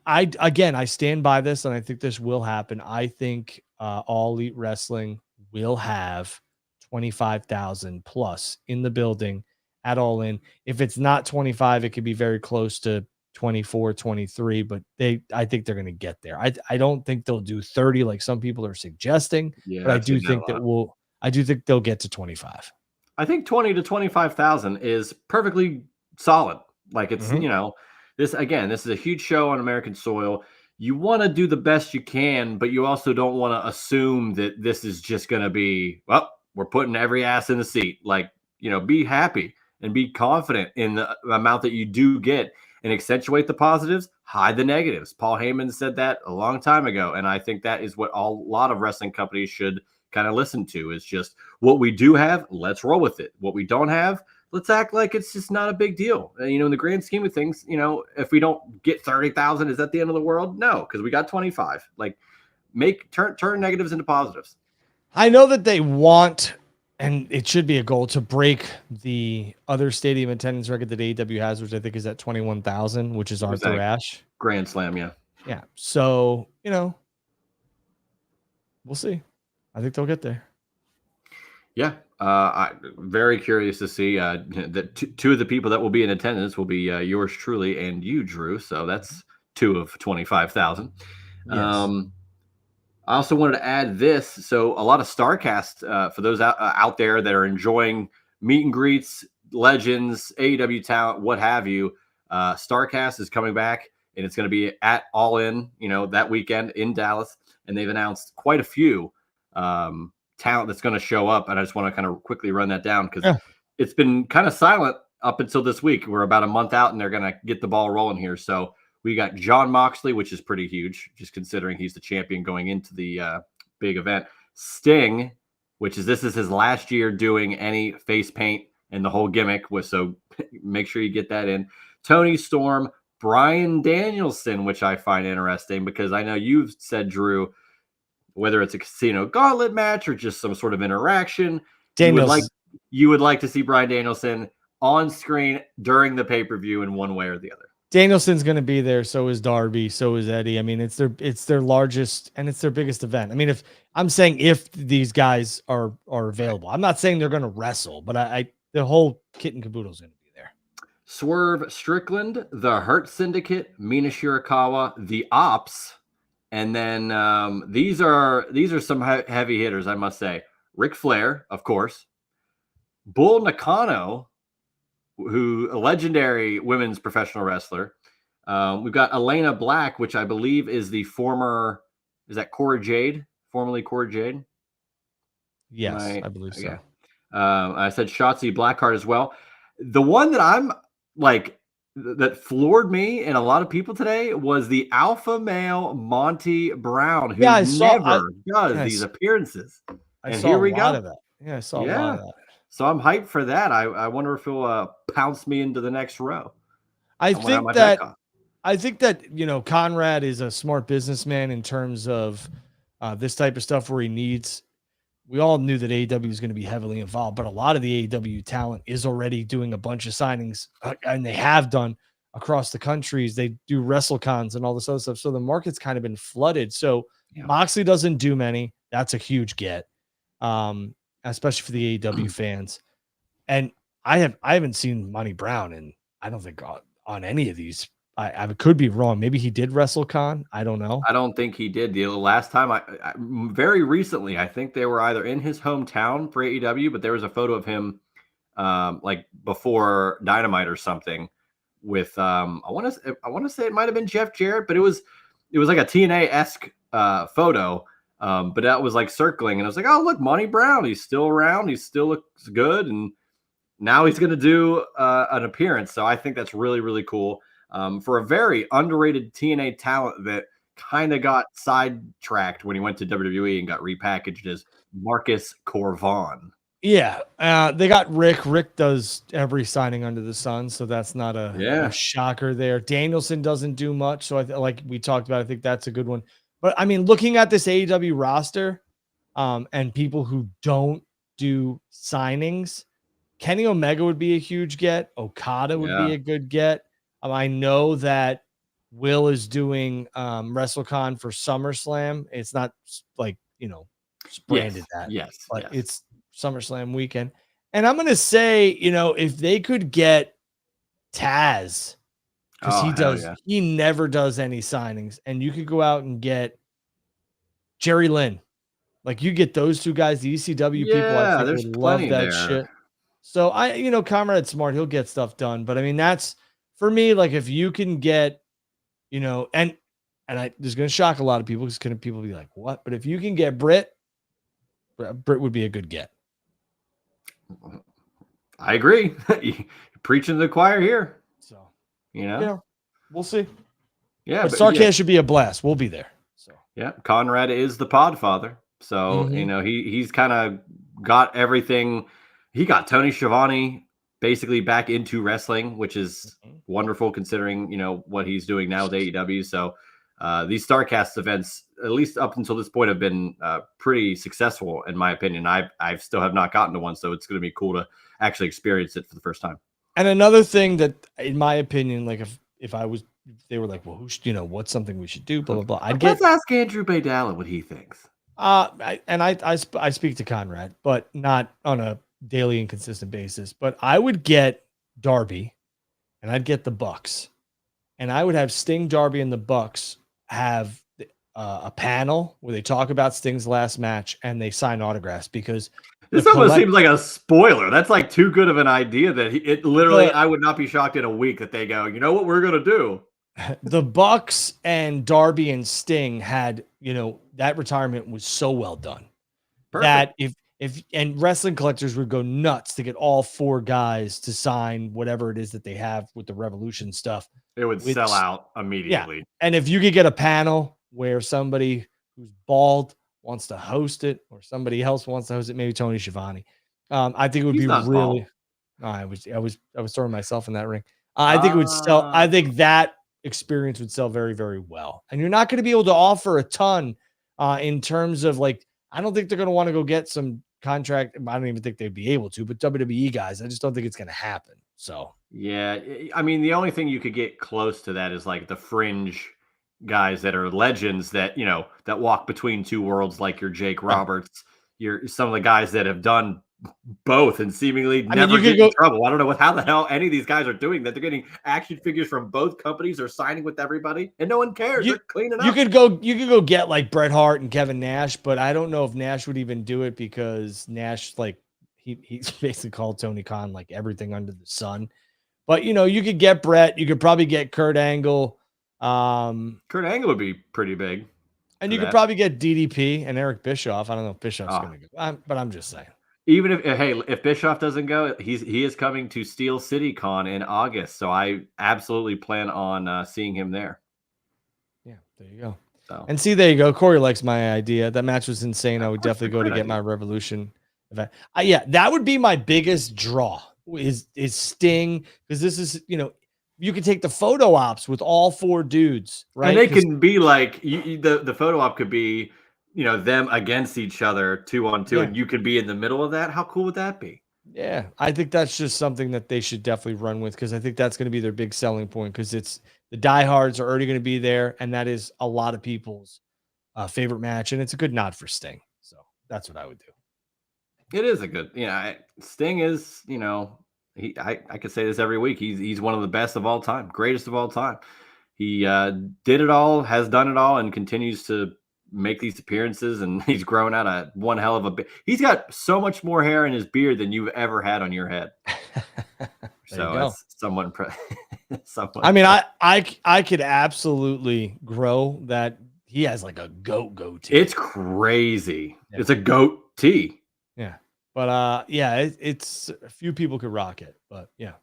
again, I stand by this, and I think this will happen. I think All Elite Wrestling will have 25,000 plus in the building at All In. If it's not 25, it could be very close to 24, 23, but I think they're going to get there. I don't think they'll do 30 like some people are suggesting, Yeah, but I I've do seen that a think lot. I do think they'll get to 25. I think 20 to 25,000 is perfectly solid. Like, it's, Mhm. this again, this is a huge show on American soil. You want to do the best you can, but you also don't want to assume that this is just going to be, well, we're putting every ass in the seat. Like, be happy and be confident in the amount that you do get, and accentuate the positives, hide the negatives. Paul Heyman said that a long time ago. And I think that is what a lot of wrestling companies should kind of listen to, is just what we do have, let's roll with it. What we don't have, let's act like it's just not a big deal. In the grand scheme of things, if we don't get 30,000, is that the end of the world? No, because we got 25. Like, turn negatives into positives. I know that they want, and it should be a goal, to break the other stadium attendance record that AEW has, which I think is at 21,000, which is What was Arthur that? Ashe. Grand Slam, yeah. Yeah. So, we'll see. I think they'll get there. Yeah, I'm very curious to see that two of the people that will be in attendance will be yours truly and you, Drew. So that's two of 25,000. Yes. I also wanted to add this. So a lot of StarCast, for those out there that are enjoying meet and greets, legends, AEW talent, what have you, StarCast is coming back, and it's going to be at All In, that weekend in Dallas. And they've announced quite a few talent that's going to show up. And I just want to kind of quickly run that down, because Yeah. it's been kind of silent up until this week. We're about a month out, and they're going to get the ball rolling here. So we got Jon Moxley, which is pretty huge, just considering he's the champion going into the big event. Sting, this is his last year doing any face paint and the whole gimmick. So make sure you get that in. Tony Storm, Bryan Danielson, which I find interesting, because I know you've said, Drew, whether it's a casino gauntlet match or just some sort of interaction, you would like to see Bryan Danielson on screen during the pay-per-view in one way or the other. Danielson's going to be there. So is Darby. So is Eddie. I mean, it's their largest and it's their biggest event. I mean, if these guys are available, I'm not saying they're going to wrestle, but the whole kit and caboodle is going to be there. Swerve Strickland, the Hurt Syndicate, Mina Shirakawa, the Ops, and then these are some heavy hitters, I must say. Ric Flair, of course, Bull Nakano, who a legendary women's professional wrestler. We've got Elena Black, which I believe is the former, is that Cora Jade? Formerly Cora Jade? Yes, I believe so. Yeah. I said Shotzi Blackheart as well. The one that I'm like, that floored me and a lot of people today was the alpha male Monty Brown, who never does these appearances. I and saw here a we lot go. of that. Yeah, I saw a lot of that. So I'm hyped for that. I wonder if he'll pounce me into the next row. I think that Conrad is a smart businessman in terms of this type of stuff where we all knew that AEW was going to be heavily involved, but a lot of the AEW talent is already doing a bunch of signings, and they have done across the countries. They do WrestleCons and all this other stuff. So the market's kind of been flooded. So Moxley doesn't do many. That's a huge get, especially for the AEW fans. And I haven't seen Monty Brown, and I don't think on any of these I could be wrong. Maybe he did WrestleCon. I don't know. I don't think he did. The last time very recently, I think they were either in his hometown for AEW, but there was a photo of him like before Dynamite or something with I want to say it might have been Jeff Jarrett, but it was like a TNA-esque photo. But that was like circling, and I was like, oh look, Monty Brown, he's still around, he still looks good, and now he's going to do an appearance. So I think that's really, really cool for a very underrated TNA talent that kind of got sidetracked when he went to WWE and got repackaged as Marcus Corvon. Yeah, they got Rick. Rick does every signing under the sun, so that's not a shocker there. Danielson doesn't do much, so like we talked about, I think that's a good one. But I mean, looking at this AEW roster, and people who don't do signings, Kenny Omega would be a huge get. Okada would be a good get. I know that Will is doing WrestleCon for SummerSlam. It's not like, branded that. But it's SummerSlam weekend. And I'm going to say, if they could get Taz, because he never does any signings, and you could go out and get Jerry Lynn. Like, you get those two guys, the ECW people, I think would love that shit. So Comrade Smart, he'll get stuff done. But I mean, that's for me, like, if you can get, and this is going to shock a lot of people because people be like, what? But if you can get Britt would be a good get. I agree. You're preaching to the choir here. So, we'll see. Yeah. But Starrcast should be a blast. We'll be there. So, yeah. Conrad is the Podfather. So, he's kind of got everything. He got Tony Schiavone basically back into wrestling, which is wonderful considering, what he's doing now with AEW. So these StarCast events, at least up until this point, have been pretty successful, in my opinion. I still have not gotten to one, so it's going to be cool to actually experience it for the first time. And another thing that, in my opinion, like if they were like, well, what's something we should do, blah, blah, blah. Let's ask Andrew Baydala what he thinks. I speak to Conrad, but not on a daily and consistent basis. But I would get Darby, and I'd get the Bucks, and I would have Sting, Darby, and the Bucks have a panel where they talk about Sting's last match and they sign autographs, because this almost seems like a spoiler. That's like too good of an idea that it literally, I would not be shocked in a week that they go, you know what we're going to do. The Bucks and Darby and Sting had, that retirement was so well done. Perfect. That if wrestling collectors would go nuts to get all four guys to sign whatever it is that they have with the Revolution stuff, it would sell out immediately. Yeah. And if you could get a panel where somebody who's bald wants to host it, or somebody else wants to host it, maybe Tony Schiavone, I think it would be really. No, I was throwing myself in that ring. I think it would sell. I think that experience would sell very, very well. And you're not going to be able to offer a ton in terms of, like, I don't think they're going to want to go get some contract. I don't even think they'd be able to, but WWE guys, I just don't think it's going to happen. So, yeah, I mean, the only thing you could get close to that is like the fringe guys that are legends that, that walk between two worlds, like your Jake Roberts, some of the guys that have done both and seemingly never get in trouble. I don't know how the hell any of these guys are doing that. They're getting action figures from both companies or signing with everybody, and no one cares. They're cleaning up. You could go get like Bret Hart and Kevin Nash, but I don't know if Nash would even do it, because Nash, like, he's basically called Tony Khan like everything under the sun. But you could get Bret. You could probably get Kurt Angle. Kurt Angle would be pretty big. And you could probably get DDP and Eric Bischoff. I don't know if Bischoff's going to go, but I'm just saying. Even if Bischoff doesn't go, he is coming to Steel City Con in August, so I absolutely plan on seeing him there. Yeah, there you go. So. And see, there you go. Corey likes my idea. That match was insane. I would definitely go to get my Revolution event. That would be my biggest draw. Is Sting, because this is, you could take the photo ops with all four dudes, right? And they can be like the photo op could be, them against each other 2-on-2, and you could be in the middle of that. How cool would that be? Yeah, I think that's just something that they should definitely run with, because I think that's going to be their big selling point, because it's the diehards are already going to be there, and that is a lot of people's favorite match, and it's a good nod for Sting. So that's what I would do. It is a good, Sting is, I could say this every week. He's one of the best of all time, greatest of all time. he did it all, has done it all, and continues to make these appearances. And he's grown out one hell of a bit. He's got so much more hair in his beard than you've ever had on your head. So that's somewhat I mean, I could absolutely grow that. He has like a goatee. It's crazy. Yeah. It's a goatee. Yeah. But yeah, it's a few people could rock it, but yeah.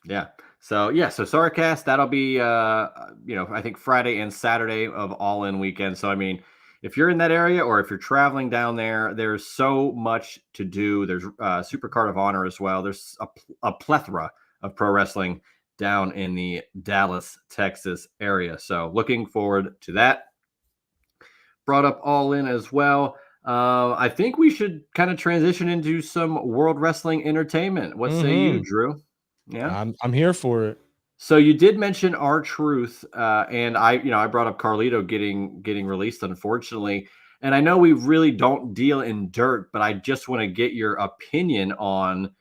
Yeah. So Sarcast, that'll be I think Friday and Saturday of All In weekend. So I mean, if you're in that area or if you're traveling down there, there's so much to do. There's Super Card of Honor as well. There's a plethora of pro wrestling down in the Dallas, Texas area. So looking forward to that. Brought up All In as well. I think we should kind of transition into some World Wrestling entertainment. What say you, Drew? Yeah, I'm here for it. So you did mention R-Truth, and I brought up Carlito getting released, unfortunately. And I know we really don't deal in dirt, but I just want to get your opinion on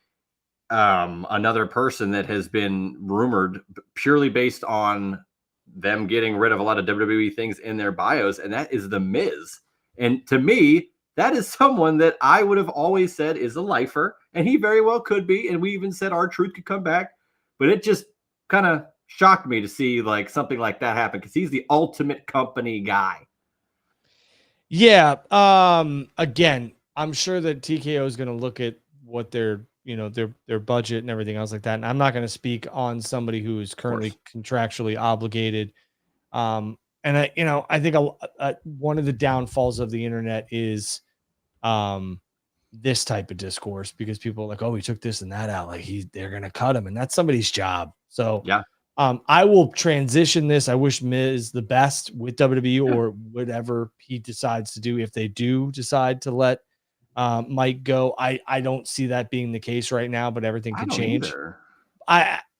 another person that has been rumored purely based on them getting rid of a lot of WWE things in their bios, and that is The Miz. And to me, that is someone that I would have always said is a lifer, and he very well could be. And we even said R-Truth could come back, but it just kind of shocked me to see like something like that happen because he's the ultimate company guy. Yeah. Again, I'm sure that TKO is going to look at what their budget and everything else like that. And I'm not going to speak on somebody who is currently contractually obligated. And I think one of the downfalls of the internet is this type of discourse, because people are like, oh, he took this and that out. Like they're going to cut him, and that's somebody's job. So yeah. I will transition this. I wish Miz the best with WWE or whatever he decides to do. If they do decide to let Mike go, I don't see that being the case right now, but everything could change.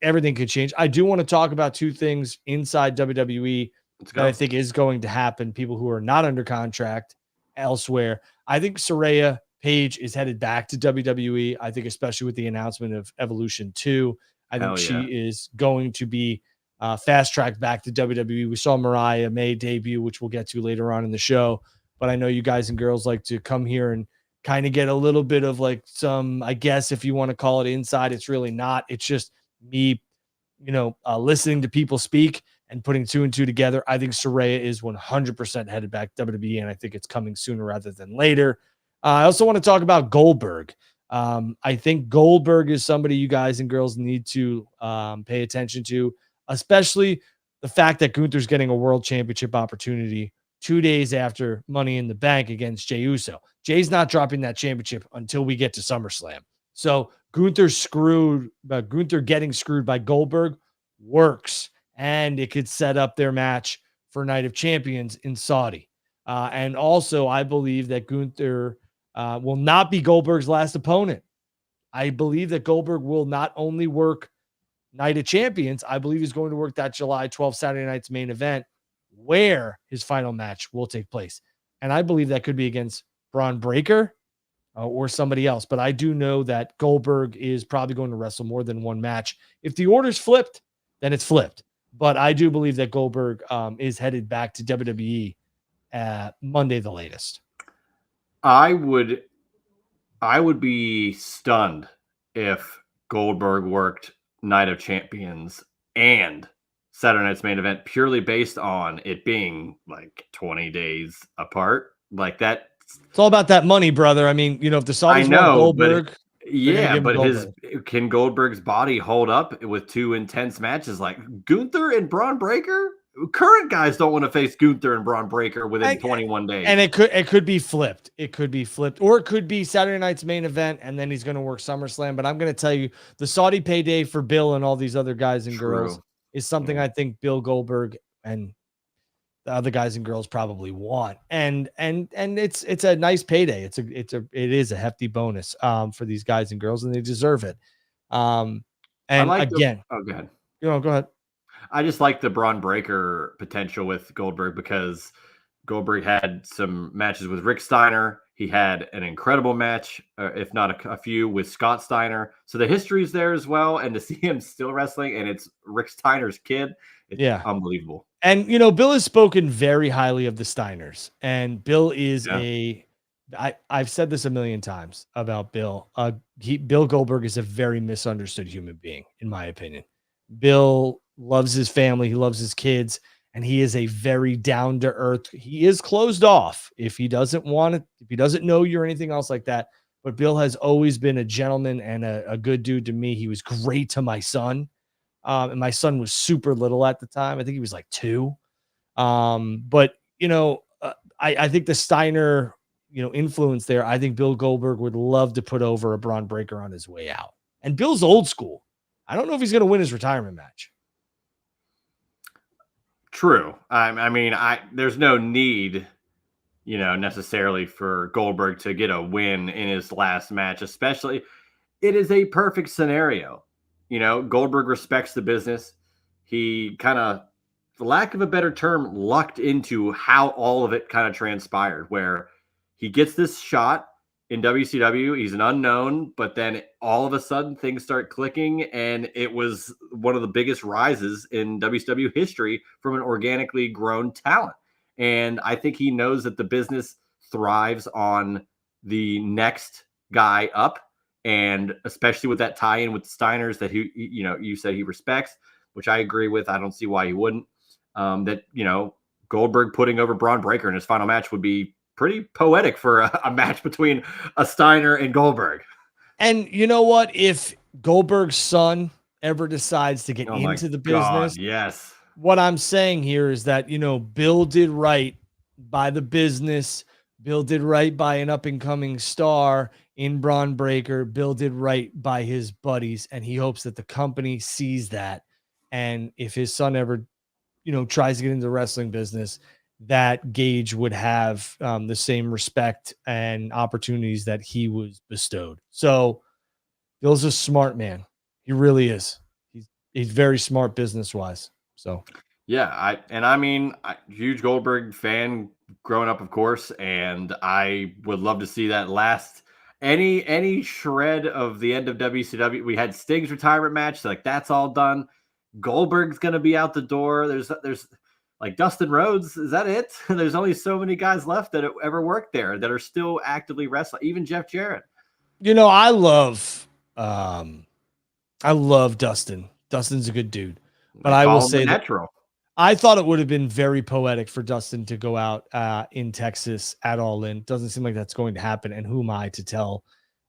Everything could change. I do want to talk about two things inside WWE that I think is going to happen. People who are not under contract elsewhere. I think Saraya Page is headed back to WWE. I think especially with the announcement of Evolution 2, I think she is going to be fast-tracked back to WWE. We saw Mariah May debut, which we'll get to later on in the show. But I know you guys and girls like to come here and kind of get a little bit of like some, I guess, if you want to call it inside, it's really not. It's just me, listening to people speak and putting two and two together. I think Saraya is 100% headed back to WWE, and I think it's coming sooner rather than later. I also want to talk about Goldberg. I think Goldberg is somebody you guys and girls need to pay attention to, especially the fact that Gunther's getting a world championship opportunity 2 days after Money in the Bank against Jey Uso. Jay's not dropping that championship until we get to SummerSlam. So Gunther getting screwed by Goldberg works, and it could set up their match for Night of Champions in Saudi. And also, I believe that Gunther will not be Goldberg's last opponent. I believe that Goldberg will not only work Night of Champions, I believe he's going to work that July 12th Saturday night's main event, where his final match will take place. And I believe that could be against Braun Breaker or somebody else. But I do know that Goldberg is probably going to wrestle more than one match. If the order's flipped, then it's flipped. But I do believe that Goldberg is headed back to WWE Monday the latest. I would be stunned if Goldberg worked Night of Champions and Saturday night's main event purely based on it being like 20 days apart. Like that. It's all about that money, brother. I mean, if the Saudis want Goldberg, can Goldberg's body hold up with two intense matches like Gunther and Braun Breaker? Current guys don't want to face Gunther and Braun Breaker within 21 days. And it could be flipped. It could be flipped, or it could be Saturday night's main event, and then he's going to work SummerSlam. But I'm going to tell you, the Saudi payday for Bill and all these other guys and girls is something I think Bill Goldberg and the other guys and girls probably want. And it's a nice payday. It is a hefty bonus for these guys and girls, and they deserve it. And again, go ahead. Go ahead. I just like the Braun Breaker potential with Goldberg because Goldberg had some matches with Rick Steiner. He had an incredible match, if not a few, with Scott Steiner. So the history's there as well. And to see him still wrestling, and it's Rick Steiner's kid, it's Yeah. unbelievable. And, Bill has spoken very highly of the Steiners. And Bill is I've said this a million times about Bill. Bill Goldberg is a very misunderstood human being, in my opinion. Bill loves his family. He loves his kids. And he is a very down to earth. He is closed off if he doesn't want it, if he doesn't know you or anything else like that. But Bill has always been a gentleman and a good dude to me. He was great to my son. And my son was super little at the time. I think he was like 2. But I think the Steiner, influence there. I think Bill Goldberg would love to put over a Braun Breaker on his way out. And Bill's old school. I don't know if he's going to win his retirement match. True. I mean, there's no need, necessarily for Goldberg to get a win in his last match, especially. It is a perfect scenario. Goldberg respects the business. He kind of, for lack of a better term, lucked into how all of it kind of transpired, where he gets this shot in WCW. He's an unknown, but then all of a sudden things start clicking, and it was one of the biggest rises in WCW history from an organically grown talent. And I think he knows that the business thrives on the next guy up, and especially with that tie-in with the Steiners that you said he respects, which I agree with. I don't see why he wouldn't. Goldberg putting over Braun Breaker in his final match would be pretty poetic for a match between a Steiner and Goldberg. And you know what? If Goldberg's son ever decides to get into the business, yes. What I'm saying here is that, Bill did right by the business. Bill did right by an up and coming star in Braun Breaker. Bill did right by his buddies, and he hopes that the company sees that. And if his son ever, tries to get into the wrestling business, that Gage would have the same respect and opportunities that he was bestowed. So Bill's a smart man. He really is. He's very smart business wise. So yeah, huge Goldberg fan growing up, of course, and I would love to see that last any shred of the end of WCW. We had Sting's retirement match, so that's all done. Goldberg's gonna be out the door. There's like Dustin Rhodes, is that it? There's only so many guys left that ever worked there that are still actively wrestling. Even Jeff Jarrett. I love Dustin. Dustin's a good dude. But I will say that I thought it would have been very poetic for Dustin to go out in Texas at All In. Doesn't seem like that's going to happen. And who am I to tell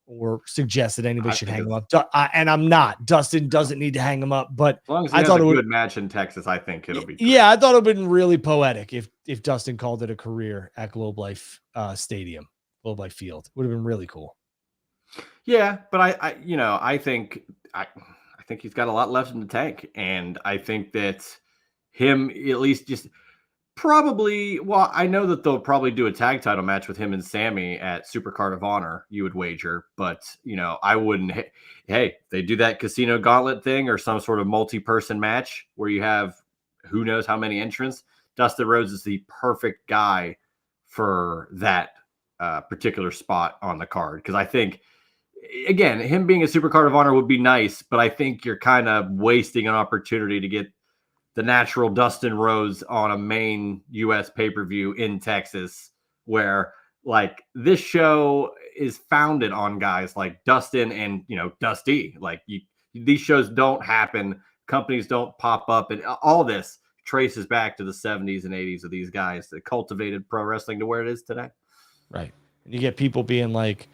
or suggest that anybody should hang him up? And I'm not. Dustin doesn't need to hang him up. But as long as he has a good match in Texas, I think it'll be good. Yeah, I thought it would have been really poetic if Dustin called it a career at Globe Life Stadium, Globe Life Field. Would have been really cool. Yeah, but I think he's got a lot left in the tank, and I think that him at least just probably. Well, I know that they'll probably do a tag title match with him and Sammy at Supercard of Honor. You would wager, but I wouldn't. Hey, they do that Casino Gauntlet thing or some sort of multi-person match where you have who knows how many entrants. Dustin Rhodes is the perfect guy for that particular spot on the card, because I think. Again, him being a Supercard of Honor would be nice, but I think you're kind of wasting an opportunity to get the natural Dustin Rhodes on a main U.S. pay-per-view in Texas, where this show is founded on guys like Dustin and Dusty. These shows don't happen, companies don't pop up, and all this traces back to the 70s and 80s of these guys that cultivated pro wrestling to where it is today. Right, and you get people being like.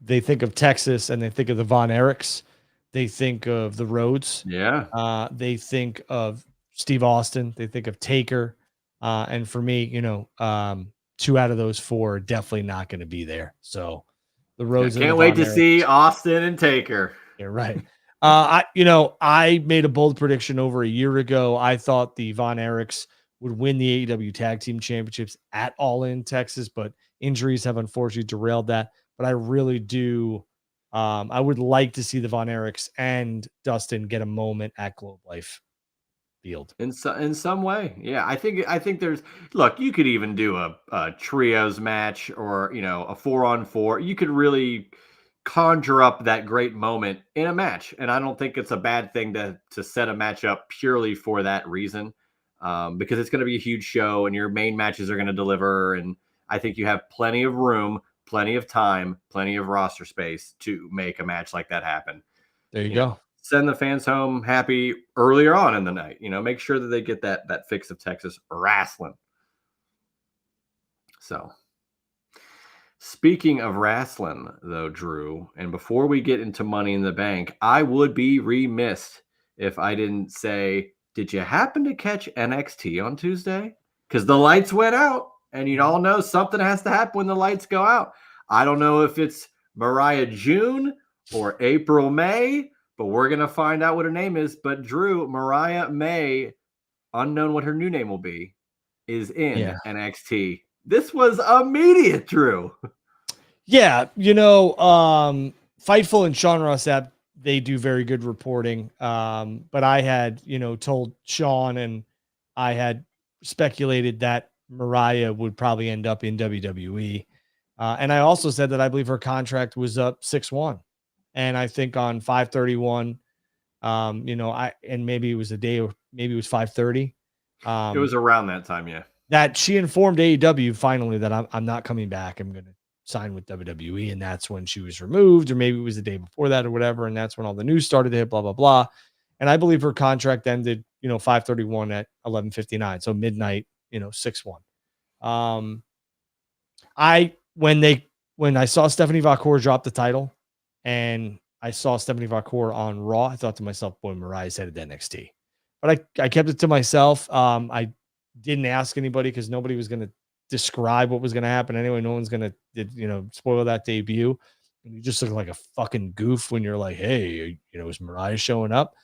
They think of Texas and they think of the Von Erichs. They think of the Rhodes. Yeah. They think of Steve Austin. They think of Taker. And for me, 2 out of those 4 are definitely not going to be there. So the Rhodes. Can't wait to see Austin and Taker. Yeah, right. I made a bold prediction over a year ago. I thought the Von Erichs would win the AEW Tag Team Championships at All In Texas, but injuries have unfortunately derailed that. But I really do. I would like to see the Von Erichs and Dustin get a moment at Globe Life. field. In some way. Yeah. I think there's, look, you could even do a trios match or, you know, a 4-on-4. You could really conjure up that great moment in a match. And I don't think it's a bad thing to set a match up purely for that reason. Because it's going to be a huge show and your main matches are going to deliver. And I think you have plenty of room, plenty of time, plenty of roster space to make a match like that happen. There you go. Know, send the fans home happy earlier on in the night. You know, make sure that they get that fix of Texas wrestling. So, speaking of wrestling, though, Drew, and before we get into Money in the Bank, I would be remiss if I didn't say, did you happen to catch NXT on Tuesday? Because the lights went out, and you all know something has to happen when the lights go out. I don't know if it's Mariah June or April May, but we're going to find out what her name is. But Drew, Mariah May, unknown what her new name will be, is in NXT. This was immediate, Drew. Yeah, you know, Fightful and Sean Ross Sapp, they do very good reporting. But I had, you know, told Sean and I had speculated that Mariah would probably end up in WWE. And I also said that I believe her contract was up 6-1. And I think on 5/31, you know, and maybe it was a day or maybe it was 5/30. It was around that time, yeah. That she informed AEW finally that I'm not coming back. I'm going to sign with WWE. And that's when she was removed, or maybe it was the day before that or whatever. And that's when all the news started to hit, blah, blah, blah. And I believe her contract ended, you know, 5/31 at 11:59. So midnight, you know, 6-1. When I saw Stephanie Vacour drop the title and I saw Stephanie Vacour on Raw, I thought to myself, boy, Mariah's headed to NXT. But I kept it to myself. I didn't ask anybody because nobody was going to describe what was going to happen anyway. No one's going to, you know, spoil that debut. And you just look like a fucking goof when you're like, hey, you know, is Mariah showing up?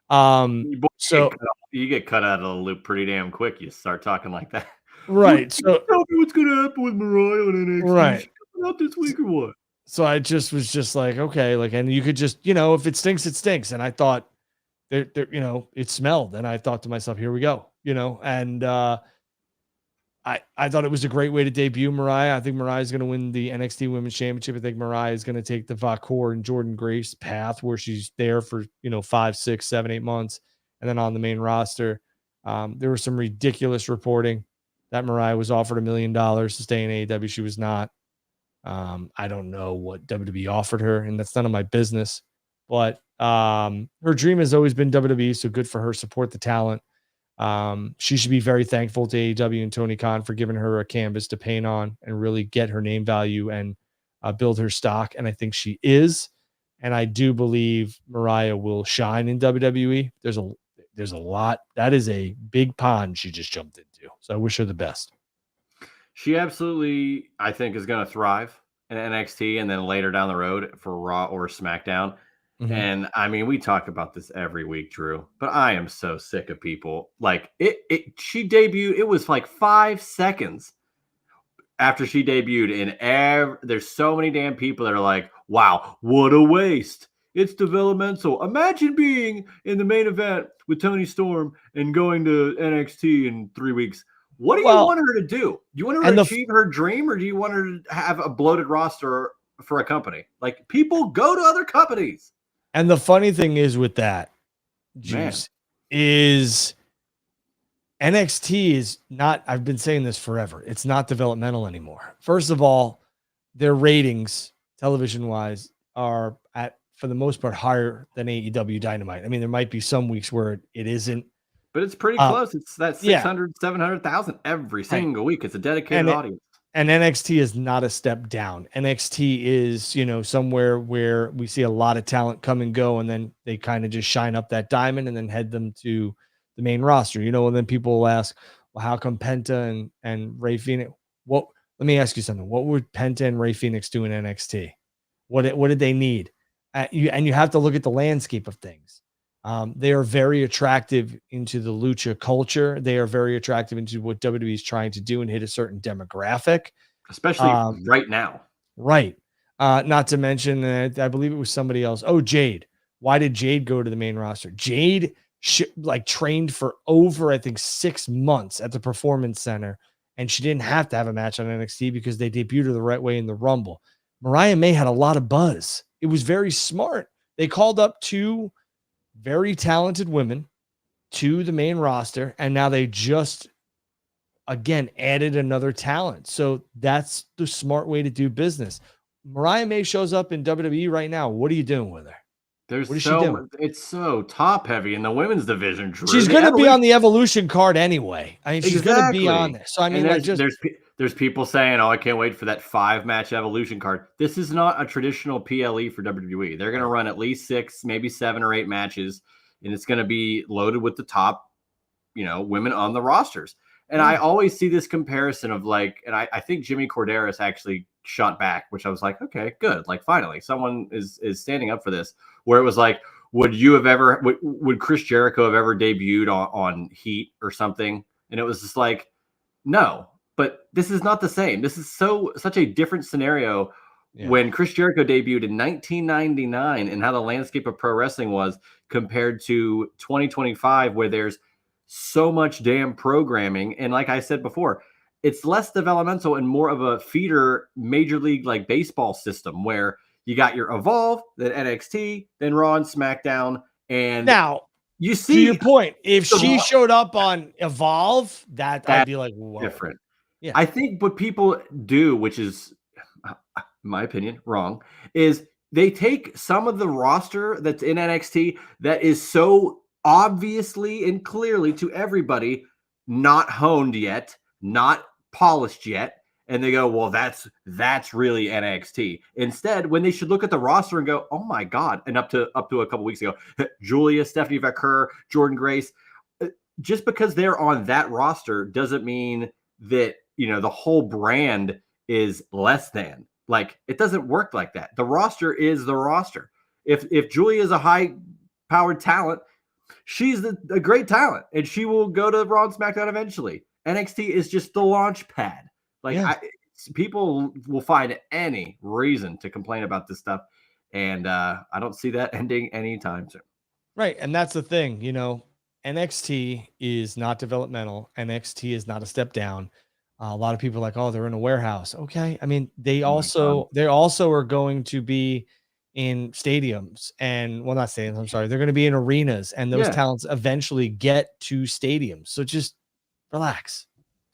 So you get cut out of the loop pretty damn quick. You start talking like that. Right. So tell me what's going to happen with Mariah on NXT. Right. Out this week or what? So I just was just like, okay, like, and you could just, you know, if it stinks, it stinks. And I thought there, you know, it smelled. And I thought to myself, here we go, you know, and I thought it was a great way to debut Mariah. I think Mariah is going to win the NXT Women's Championship. I think Mariah is going to take the Vacour and Jordan Grace path where she's there for, you know, 5, 6, 7, 8 months. And then on the main roster, there was some ridiculous reporting that Mariah was offered $1 million to stay in AEW. She was not. I don't know what WWE offered her, and that's none of my business. But her dream has always been WWE, so good for her. Support the talent. She should be very thankful to AEW and Tony Khan for giving her a canvas to paint on and really get her name value and build her stock. And I think she is. And I do believe Mariah will shine in WWE. There's a lot. That is a big pond she just jumped into. So I wish her the best. She absolutely, I think, is going to thrive in NXT and then later down the road for Raw or SmackDown. Mm-hmm. And I mean, we talk about this every week, Drew, but I am so sick of people. Like she debuted, it was like 5 seconds after she debuted. And there's so many damn people that are like, wow, what a waste. It's developmental. Imagine being in the main event with Toni Storm and going to NXT in 3 weeks. What do you want her to do? Do you want her to achieve her dream, or do you want her to have a bloated roster for a company? Like, people go to other companies. And the funny thing is with that, Juice, is NXT is not, I've been saying this forever, it's not developmental anymore. First of all, their ratings, television-wise, are for the most part, higher than AEW Dynamite. I mean, there might be some weeks where it isn't. But it's pretty close. It's that 600, 700,000 every single week. It's a dedicated audience. And NXT is not a step down. NXT is, you know, somewhere where we see a lot of talent come and go, and then they kind of just shine up that diamond and then head them to the main roster. You know, and then people will ask, well, how come Penta and Ray Phoenix? Let me ask you something. What would Penta and Ray Phoenix do in NXT? What did they need? And you have to look at the landscape of things. They are very attractive into the lucha culture. They are very attractive into what WWE is trying to do and hit a certain demographic. Especially right now. Right. Not to mention, I believe it was somebody else. Oh, Jade. Why did Jade go to the main roster? Jade she like trained for over, I think, 6 months at the Performance Center, and she didn't have to have a match on NXT because they debuted her the right way in the Rumble. Mariah May had a lot of buzz. It was very smart. They called up 2 very talented women to the main roster, and now they just again added another talent. So that's the smart way to do business. Mariah May shows up in WWE right now. What are you doing with her? There's What is she doing? it's so top heavy in the women's division, Drew. She's going to be on the Evolution card anyway. I mean, she's going to be on there. So I mean, and there's people saying, "Oh, I can't wait for that 5-match Evolution card." This is not a traditional PLE for WWE. They're going to run at least 6, maybe 7 or 8 matches, and it's going to be loaded with the top, women on the rosters. And I always see this comparison of like, and I think Jimmy Corderas actually shot back, which I was like, okay, good. Like finally someone is standing up for this, where it was like, would Chris Jericho have ever debuted on Heat or something? And it was just like, no, but this is not the same. This is such a different scenario when Chris Jericho debuted in 1999 and how the landscape of pro wrestling was compared to 2025, where there's so much damn programming. And like I said before, it's less developmental and more of a feeder major league like baseball system where you got your Evolve, then NXT, then Raw and SmackDown. And now you see, to your point, if she showed up on Evolve, I'd be like, whoa. Different. Yeah. I think what people do, which is, in my opinion, wrong, is they take some of the roster that's in NXT that is so obviously and clearly to everybody not honed yet, not polished yet, and they go, well, that's really NXT. Instead, when they should look at the roster and go, oh my God, and up to a couple weeks ago, Julia, Stephanie Vaquer, Jordan Grace, just because they're on that roster doesn't mean that the whole brand is less than. Like, it doesn't work like that. The roster is the roster. If Julia is a high powered talent, she's a great talent, and she will go to Raw and SmackDown eventually. NXT is just the launch pad. Like, people will find any reason to complain about this stuff, and I don't see that ending anytime soon. Right, and that's the thing. NXT is not developmental. NXT is not a step down. A lot of people are like, oh, they're in a warehouse. Okay, I mean, they also are going to be in stadiums, and well, not stadiums, I'm sorry, they're going to be in arenas, and those talents eventually get to stadiums. So just relax.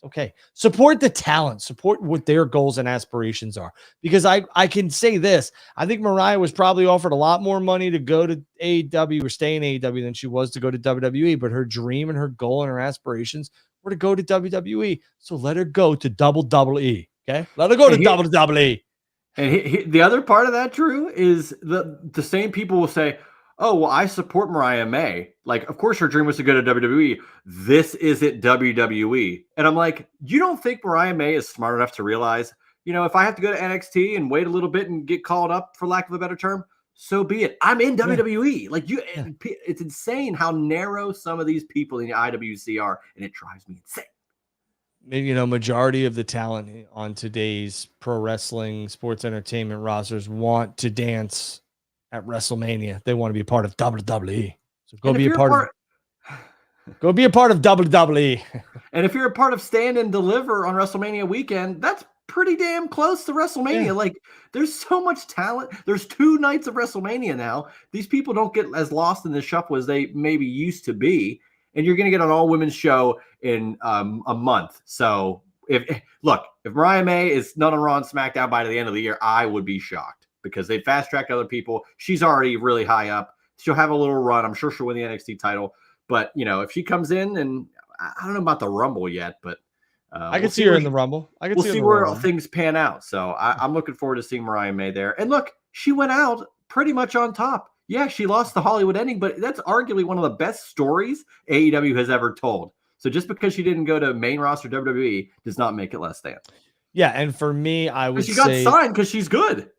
Okay, support the talent, support what their goals and aspirations are, because I can say this, I think Mariah was probably offered a lot more money to go to AEW or stay in AEW than she was to go to WWE, but her dream and her goal and her aspirations were to go to WWE. So let her go to WWE. Okay, let her go to WWE. And the other part of that, Drew, is the same people will say, oh, well, I support Mariah May. Like, of course, her dream was to go to WWE. This isn't WWE. And I'm like, you don't think Mariah May is smart enough to realize, if I have to go to NXT and wait a little bit and get called up, for lack of a better term, so be it. I'm in WWE. Like, it's insane how narrow some of these people in the IWC are, and it drives me insane. Maybe, majority of the talent on today's pro wrestling sports entertainment rosters want to dance at WrestleMania. They want to be a part of WWE. So go be a part of WWE. And if you're a part of Stand and Deliver on WrestleMania weekend, that's pretty damn close to WrestleMania. Yeah. Like, there's so much talent. There's 2 nights of WrestleMania now. These people don't get as lost in the shuffle as they maybe used to be. And you're going to get an all-women's show in a month. So if Mariah May is not on Raw and SmackDown by the end of the year, I would be shocked, because they fast-tracked other people. She's already really high up. She'll have a little run. I'm sure she'll win the NXT title. But, if she comes in, and I don't know about the Rumble yet, but I can see her in the Rumble. We'll see where things pan out. So I'm looking forward to seeing Mariah May there. And look, she went out pretty much on top. Yeah, she lost the Hollywood ending, but that's arguably one of the best stories AEW has ever told. So just because she didn't go to main roster WWE does not make it less than. Yeah, and for me, I would say... She got signed because she's good.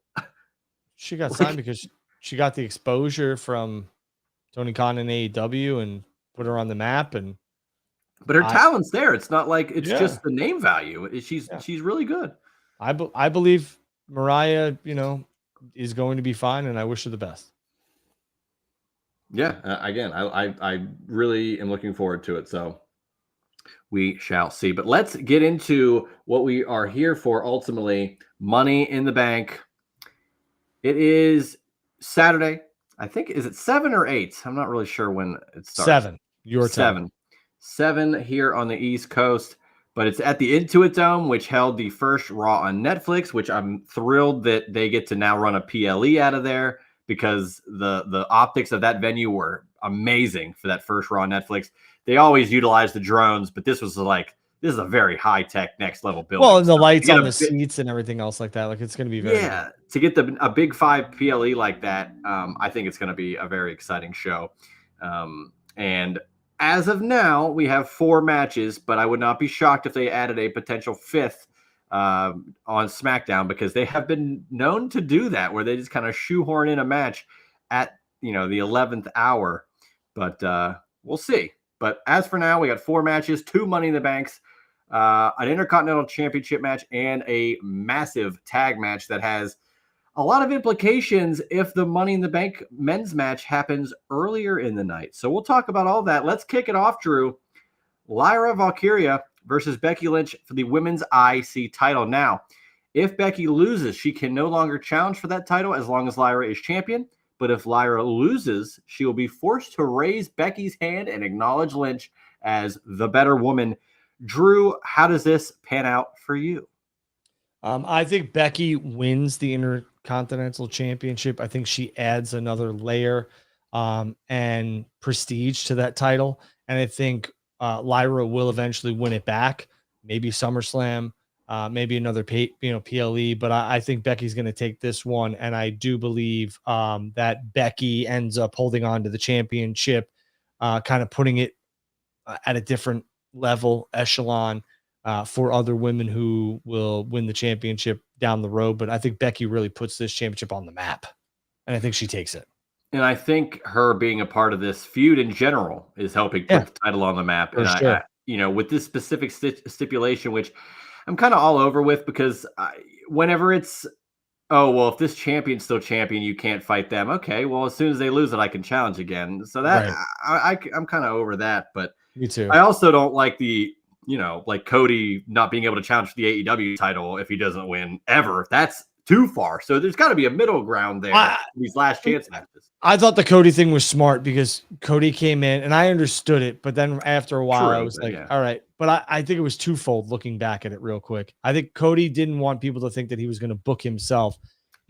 She got signed because she got the exposure from Tony Khan and AEW and put her on the map. But her talent's there. It's not like it's just the name value. She's really good. I believe Mariah, is going to be fine, and I wish her the best. Yeah, again, I really am looking forward to it. So we shall see. But let's get into what we are here for ultimately, Money in the Bank. It is Saturday. I think, is it 7 or 8? I'm not really sure when it starts. 7, your time. 7 here on the East Coast, but it's at the Intuit Dome, which held the first Raw on Netflix, which I'm thrilled that they get to now run a PLE out of there, because the optics of that venue were amazing for that first Raw on Netflix. They always utilize the drones, but this is a very high tech, next level building. Well, and the So lights on the seats and everything else like that, like it's going to be very yeah, to get a big 5 PLE like that, I think it's going to be a very exciting show. And as of now, we have 4 matches, but I would not be shocked if they added a potential 5th on SmackDown, because they have been known to do that, where they just kind of shoehorn in a match at the 11th hour. But we'll see. But as for now, we got 4 matches, 2 Money in the Banks, an Intercontinental Championship match, and a massive tag match that has a lot of implications if the Money in the Bank men's match happens earlier in the night. So we'll talk about all that. Let's kick it off, Drew. Lyra Valkyria versus Becky Lynch for the women's IC title. Now, if Becky loses, she can no longer challenge for that title as long as Lyra is champion. But if Lyra loses, she will be forced to raise Becky's hand and acknowledge Lynch as the better woman. Drew, how does this pan out for you? I think Becky wins the Intercontinental Championship. I think she adds another layer and prestige to that title. And I think Lyra will eventually win it back. Maybe SummerSlam, maybe another PLE. But I think Becky's going to take this one. And I do believe that Becky ends up holding on to the championship, kind of putting it at a different level, echelon, for other women who will win the championship down the road. But I think Becky really puts this championship on the map, and I think she takes it. And I think her being a part of this feud in general is helping put the title on the map. And sure. with this specific stipulation, which I'm kind of all over with, because whenever it's, oh, well, if this champion's still champion, you can't fight them. Okay, well, as soon as they lose it, I can challenge again. So that I'm kind of over that. But me too. I also don't like like Cody not being able to challenge for the AEW title if he doesn't win ever. That's too far. So there's got to be a middle ground there. These last chance matches. I thought the Cody thing was smart, because Cody came in and I understood it. But then after a while, I was like, all right. But I think it was twofold looking back at it real quick. I think Cody didn't want people to think that he was going to book himself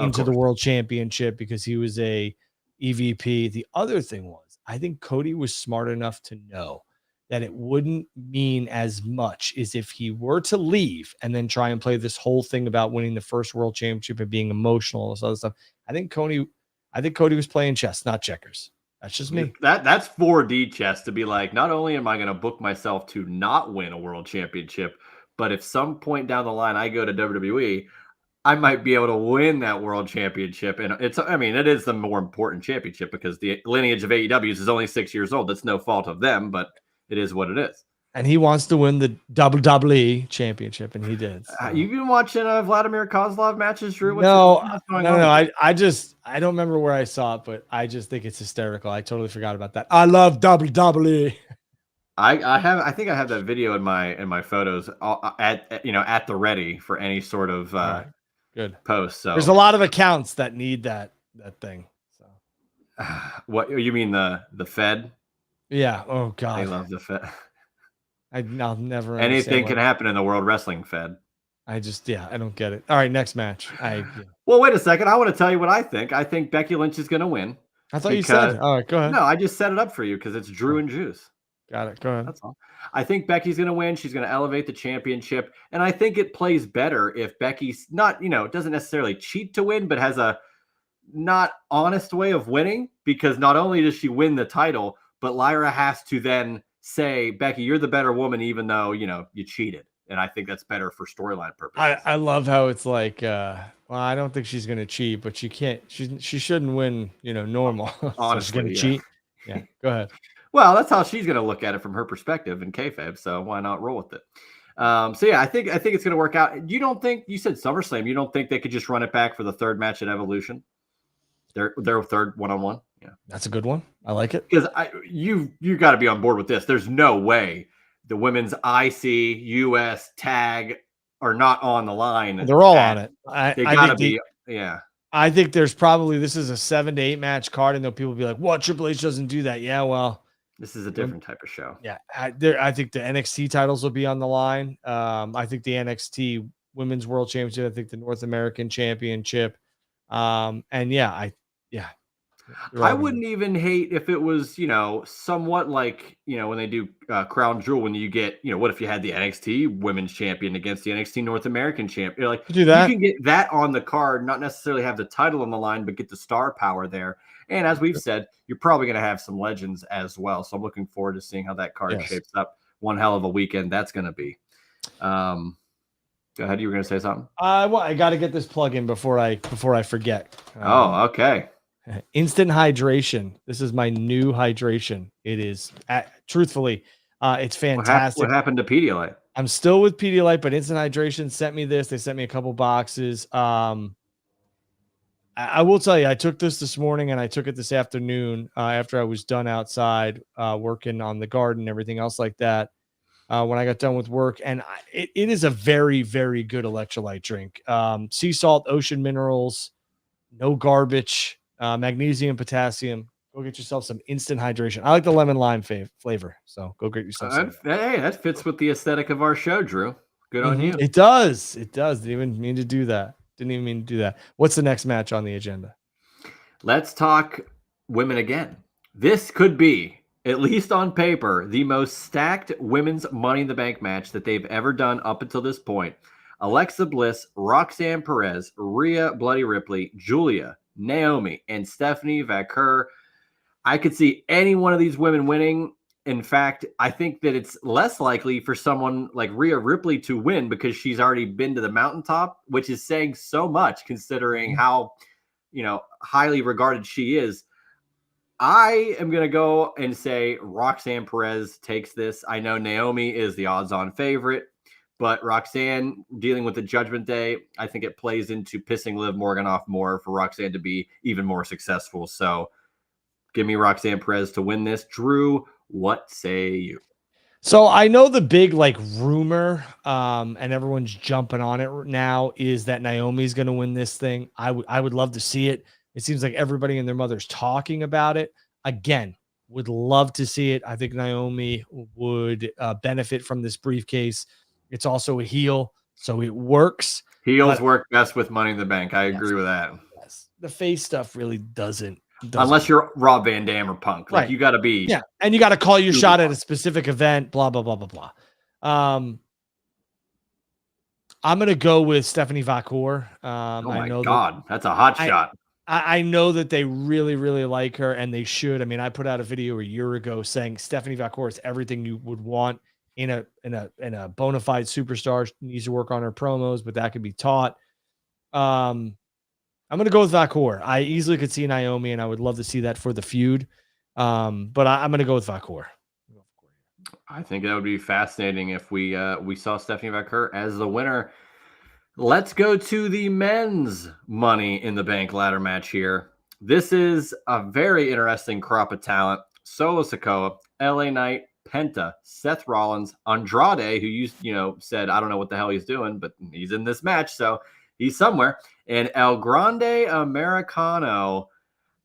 into the world championship because he was a EVP. The other thing was, I think Cody was smart enough to know that it wouldn't mean as much as if he were to leave and then try and play this whole thing about winning the first world championship and being emotional and this other stuff. I think Cody was playing chess, not checkers. That's just me. That's 4D chess, to be like, not only am I going to book myself to not win a world championship, but if some point down the line I go to WWE, I might be able to win that world championship. And it is the more important championship, because the lineage of AEWs is only 6 years old. That's no fault of them, but it is what it is. And he wants to win the WWE championship, and he did. So. You've been watching Vladimir Kozlov matches, Drew? No. I don't remember where I saw it, but I just think it's hysterical. I totally forgot about that. I love WWE. I think I have that video in my photos at the ready for any sort of good post. So there's a lot of accounts that need that thing. So what you mean, the Fed? Yeah. Oh God. I love the Fed. I'll never. Anything can happen in the World Wrestling Fed. I don't get it. All right, next match. Well, wait a second. I want to tell you what I think. I think Becky Lynch is going to win. I thought you said. All right, go ahead. No, I just set it up for you because it's Drew and Juice. Got it. Go ahead. That's all. I think Becky's going to win. She's going to elevate the championship, and I think it plays better if Becky's not, doesn't necessarily cheat to win, but has a not honest way of winning, because not only does she win the title, but Lyra has to then say, Becky, you're the better woman, even though, you cheated. And I think that's better for storyline purposes. I love how it's like, well, I don't think she's going to cheat, but she shouldn't win, normal. Honestly, so she's going to cheat. Yeah, go ahead. Well, that's how she's going to look at it from her perspective in kayfabe. So why not roll with it? So yeah, I think it's going to work out. You said SummerSlam, you don't think they could just run it back for the third match at Evolution? Their third one-on-one? Yeah, that's a good one. I like it. Because you got to be on board with this. There's no way the women's IC, US, tag are not on the line. They're all on it. They I got to think be. Yeah. I think there's probably this is a 7 to 8 match card, and though people will be like, "What? Triple H doesn't do that." Yeah, well, This is a different type of show. yeah. I think the NXT titles will be on the line. I think the NXT Women's World Championship. I think the North American Championship. And yeah. I wouldn't even hate if it was, somewhat like, when they do Crown Jewel, when you get, what if you had the NXT Women's Champion against the NXT North American Champion? Like, do that. You can get that on the card, not necessarily have the title on the line, but get the star power there. And as we've said, you're probably going to have some legends as well. So I'm looking forward to seeing how that card shapes up. One hell of a weekend that's going to be. Go ahead. You were going to say something? I got to get this plug in before I forget. Okay. Instant hydration. This is my new hydration. It is truthfully, it's fantastic. What happened to Pedialyte? I'm still with Pedialyte, but Instant Hydration sent me this. They sent me a couple boxes. I will tell you, I took this morning and I took it this afternoon after I was done outside working on the garden and everything else like that. When I got done with work, and it is a very, very good electrolyte drink. Sea salt, ocean minerals, no garbage. Magnesium, potassium. Go get yourself some instant hydration. I like the lemon lime flavor, so go get yourself some. Hey, that fits with the aesthetic of our show, Drew. Good on you. It does. Didn't even mean to do that. What's the next match on the agenda? Let's talk women again. This could be, at least on paper, the most stacked women's Money in the Bank match that they've ever done up until this point. Alexa Bliss, Roxanne Perez, Rhea Bloody Ripley, Julia, Naomi, and Stephanie Vaquer. I could see any one of these women winning. In fact, I think that it's less likely for someone like Rhea Ripley to win because she's already been to the mountaintop, which is saying so much considering how, highly regarded she is. I am going to go and say Roxanne Perez takes this. I know Naomi is the odds-on favorite. But Roxanne dealing with the Judgment Day, I think it plays into pissing Liv Morgan off more for Roxanne to be even more successful. So give me Roxanne Perez to win this. Drew, what say you? So I know the big rumor, and everyone's jumping on it now, is that Naomi's going to win this thing. I would love to see it. It seems like everybody and their mother's talking about it. Again, would love to see it. I think Naomi would benefit from this briefcase. It's also a heel, so it works. Heels work best with Money in the Bank. I agree with that. Yes. The face stuff really doesn't. Unless you're Rob Van Dam or Punk. Like, you got to be. Yeah, and you got to call your shot at a specific event, blah, blah, blah, blah, blah. I'm going to go with Stephanie Vaquer. Oh, my God. That's a hot shot. I know that they really, really like her, and they should. I mean, I put out a video a year ago saying Stephanie Vaquer is everything you would want in a bona fide superstar. She needs to work on her promos, but that could be taught. I'm going to go with Vaquer. I easily could see Naomi, and I would love to see that for the feud. But I'm going to go with Vaquer. I think that would be fascinating if we saw Stephanie Vaquer as the winner. Let's go to the men's Money in the Bank ladder match here. This is a very interesting crop of talent. Solo Sikoa, LA Knight, Penta, Seth Rollins, Andrade, who said, I don't know what the hell he's doing, but he's in this match, so he's somewhere. And El Grande Americano.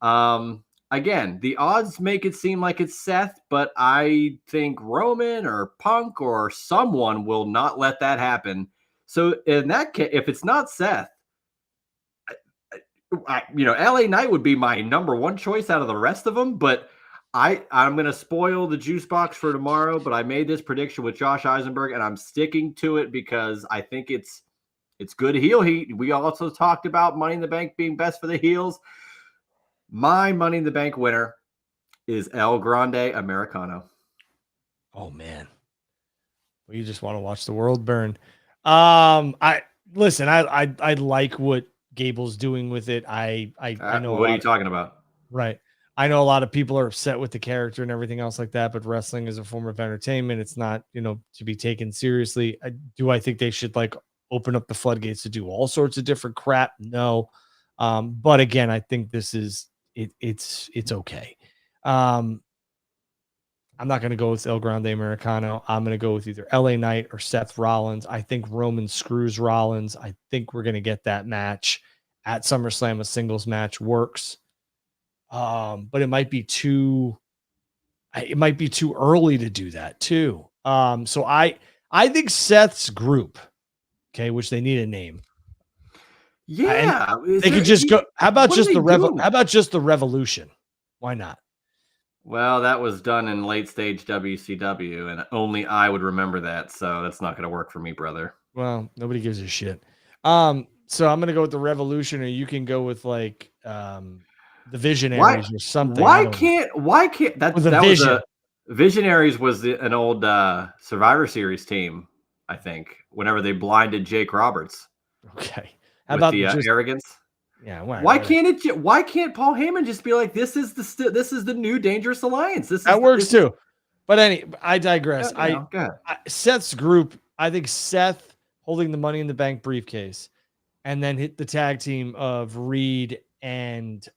Again, the odds make it seem like it's Seth, but I think Roman or Punk or someone will not let that happen. So in that case, if it's not Seth, LA Knight would be my number one choice out of the rest of them, but I'm going to spoil the juice box for tomorrow, but I made this prediction with Josh Eisenberg, and I'm sticking to it because I think it's good heel heat. We also talked about Money in the Bank being best for the heels. My Money in the Bank winner is El Grande Americano. Oh, man. Well, you just want to watch the world burn. I like what Gable's doing with it. I know. What are you talking about? Right. I know a lot of people are upset with the character and everything else like that, but wrestling is a form of entertainment. It's not, to be taken seriously. I think they should open up the floodgates to do all sorts of different crap? No. But again, I think this is it's okay. I'm not going to go with El Grande Americano. I'm going to go with either LA Knight or Seth Rollins. I think Roman screws Rollins. I think we're going to get that match at SummerSlam. A singles match works. But it might be too early to do that too. So I think Seth's group, okay, which they need a name. Yeah. They could just go. How about just the Revolution? Why not? Well, that was done in late stage WCW, and only I would remember that. So that's not going to work for me, brother. Well, nobody gives a shit. So I'm going to go with the Revolution, or you can go with like the Visionaries or something. Why can't that was a Visionaries was an old Survivor Series team, I think, whenever they blinded Jake Roberts. Okay. How about the arrogance? Yeah. Why can't Paul Heyman just be like, this is the new Dangerous Alliance? That works too. But I digress. Go ahead. Seth's group, I think Seth holding the Money in the Bank briefcase, and then hit the tag team of Reed and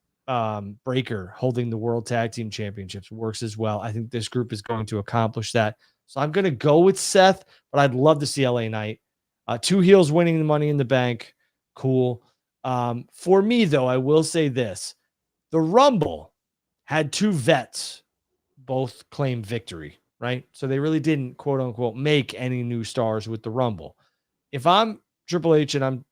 Breaker holding the World Tag Team Championships works as well. I think this group is going to accomplish that. So I'm going to go with Seth, but I'd love to see LA Knight. 2 heels winning the Money in the Bank. Cool. For me, though, I will say this. The Rumble had 2 vets both claim victory, right? So they really didn't, quote unquote, make any new stars with the Rumble. If I'm Triple H and I'm,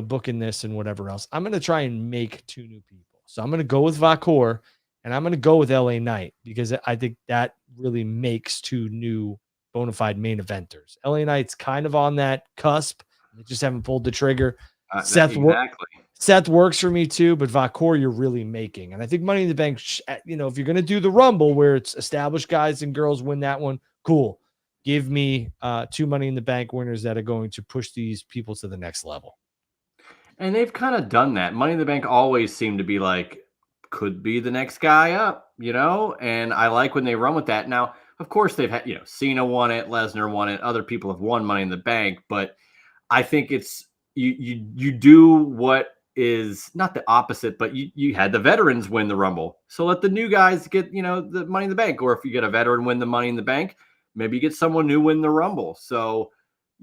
booking this and whatever else, I'm going to try and make 2 new people. So I'm going to go with Vakor and I'm going to go with LA Knight because I think that really makes 2 new bona fide main eventers. LA Knight's kind of on that cusp. They just haven't pulled the trigger. Seth works for me too, but Vakor you're really making. And I think Money in the Bank, if you're going to do the Rumble where it's established guys and girls win that one, cool. Give me 2 Money in the Bank winners that are going to push these people to the next level. And they've kind of done that. Money in the Bank always seemed to be like, could be the next guy up, and I like when they run with that. Now, of course, they've had, Cena won it, Lesnar won it, other people have won Money in the Bank, but I think it's, you do what is not the opposite, but you had the veterans win the Rumble. So let the new guys get, the Money in the Bank. Or if you get a veteran win the Money in the Bank, maybe you get someone new win the Rumble. So,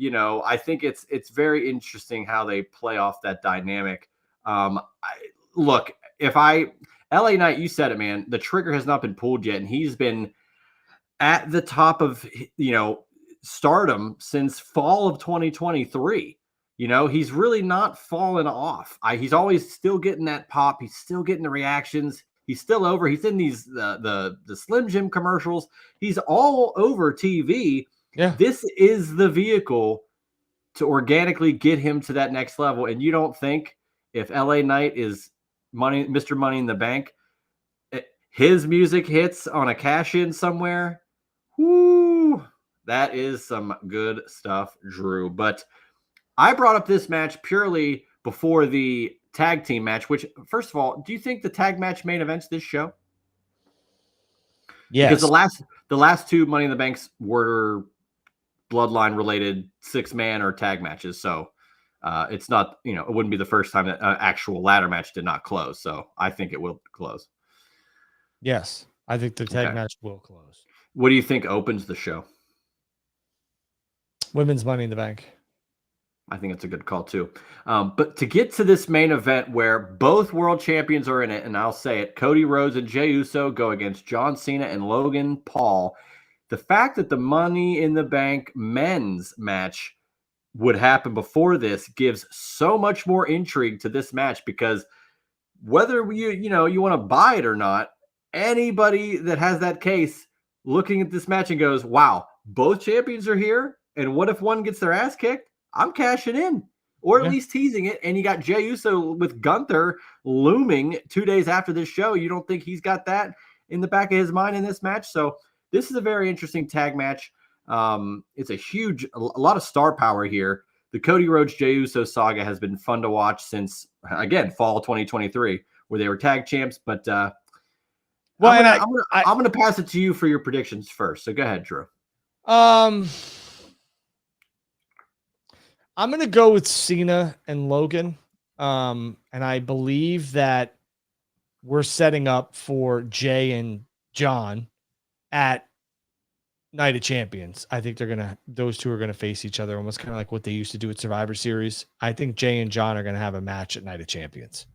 I think it's very interesting how they play off that dynamic. Look, LA Knight, you said it, man, the trigger has not been pulled yet. And he's been at the top of, stardom since fall of 2023. He's really not fallen off. He's always still getting that pop. He's still getting the reactions. He's still over. He's in these the Slim Jim commercials. He's all over TV. Yeah. This is the vehicle to organically get him to that next level. And you don't think if LA Knight is Mr. Money in the Bank, his music hits on a cash-in somewhere? Whoo! That is some good stuff, Drew. But I brought up this match purely before the tag team match, which, first of all, do you think the tag match main events this show? Yes. Because the last 2 Money in the Banks were bloodline related 6-man or tag matches. So it's not, it wouldn't be the first time that an actual ladder match did not close. So I think it will close. Yes. I think the tag match will close. What do you think opens the show? Women's Money in the Bank. I think it's a good call too. But to get to this main event where both world champions are in it, and I'll say it, Cody Rhodes and Jey Uso go against John Cena and Logan Paul. The fact that the Money in the Bank men's match would happen before this gives so much more intrigue to this match, because whether you want to buy it or not, anybody that has that case looking at this match and goes, wow, both champions are here, and what if one gets their ass kicked? I'm cashing in, or at least teasing it. And you got Jey Uso with Gunther looming 2 days after this show. You don't think he's got that in the back of his mind in this match? So this is a very interesting tag match. It's a lot of star power here. The Cody Rhodes Jey Uso saga has been fun to watch since, again, fall 2023, where they were tag champs. But I'm going to pass it to you for your predictions first. So go ahead, Drew. I'm going to go with Cena and Logan. And I believe that we're setting up for Jay and John at Night of Champions. I think those two are gonna face each other, almost kind of like what they used to do at Survivor Series. I think Jay and John are gonna have a match at Night of Champions.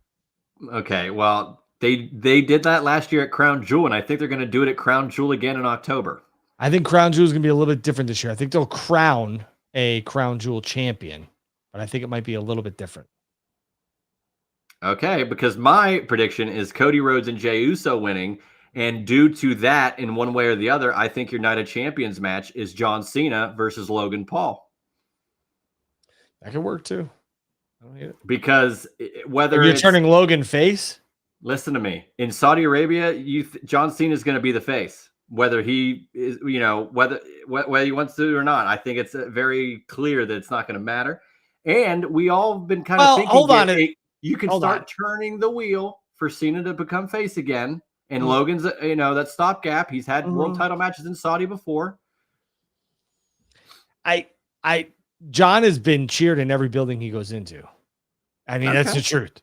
Okay, well, they did that last year at Crown Jewel, and I think they're going to do it at Crown Jewel again in October. I think Crown Jewel is gonna be a little bit different this year. I think they'll crown a Crown Jewel champion, but I think it might be a little bit different. Okay, because my prediction is Cody Rhodes and Jey Uso winning. And due to that, in one way or the other, I think your Night of Champions match is John Cena versus Logan Paul. That could work too. I don't hate it. Because whether you're turning Logan face, listen to me. In Saudi Arabia, John Cena is going to be the face, whether he is, whether he wants to or not. I think it's very clear that it's not going to matter. And we all been kind of thinking, hold on, you can start turning the wheel for Cena to become face again. And Logan's, that stopgap. He's had world title matches in Saudi before. John has been cheered in every building he goes into. I mean, that's the truth.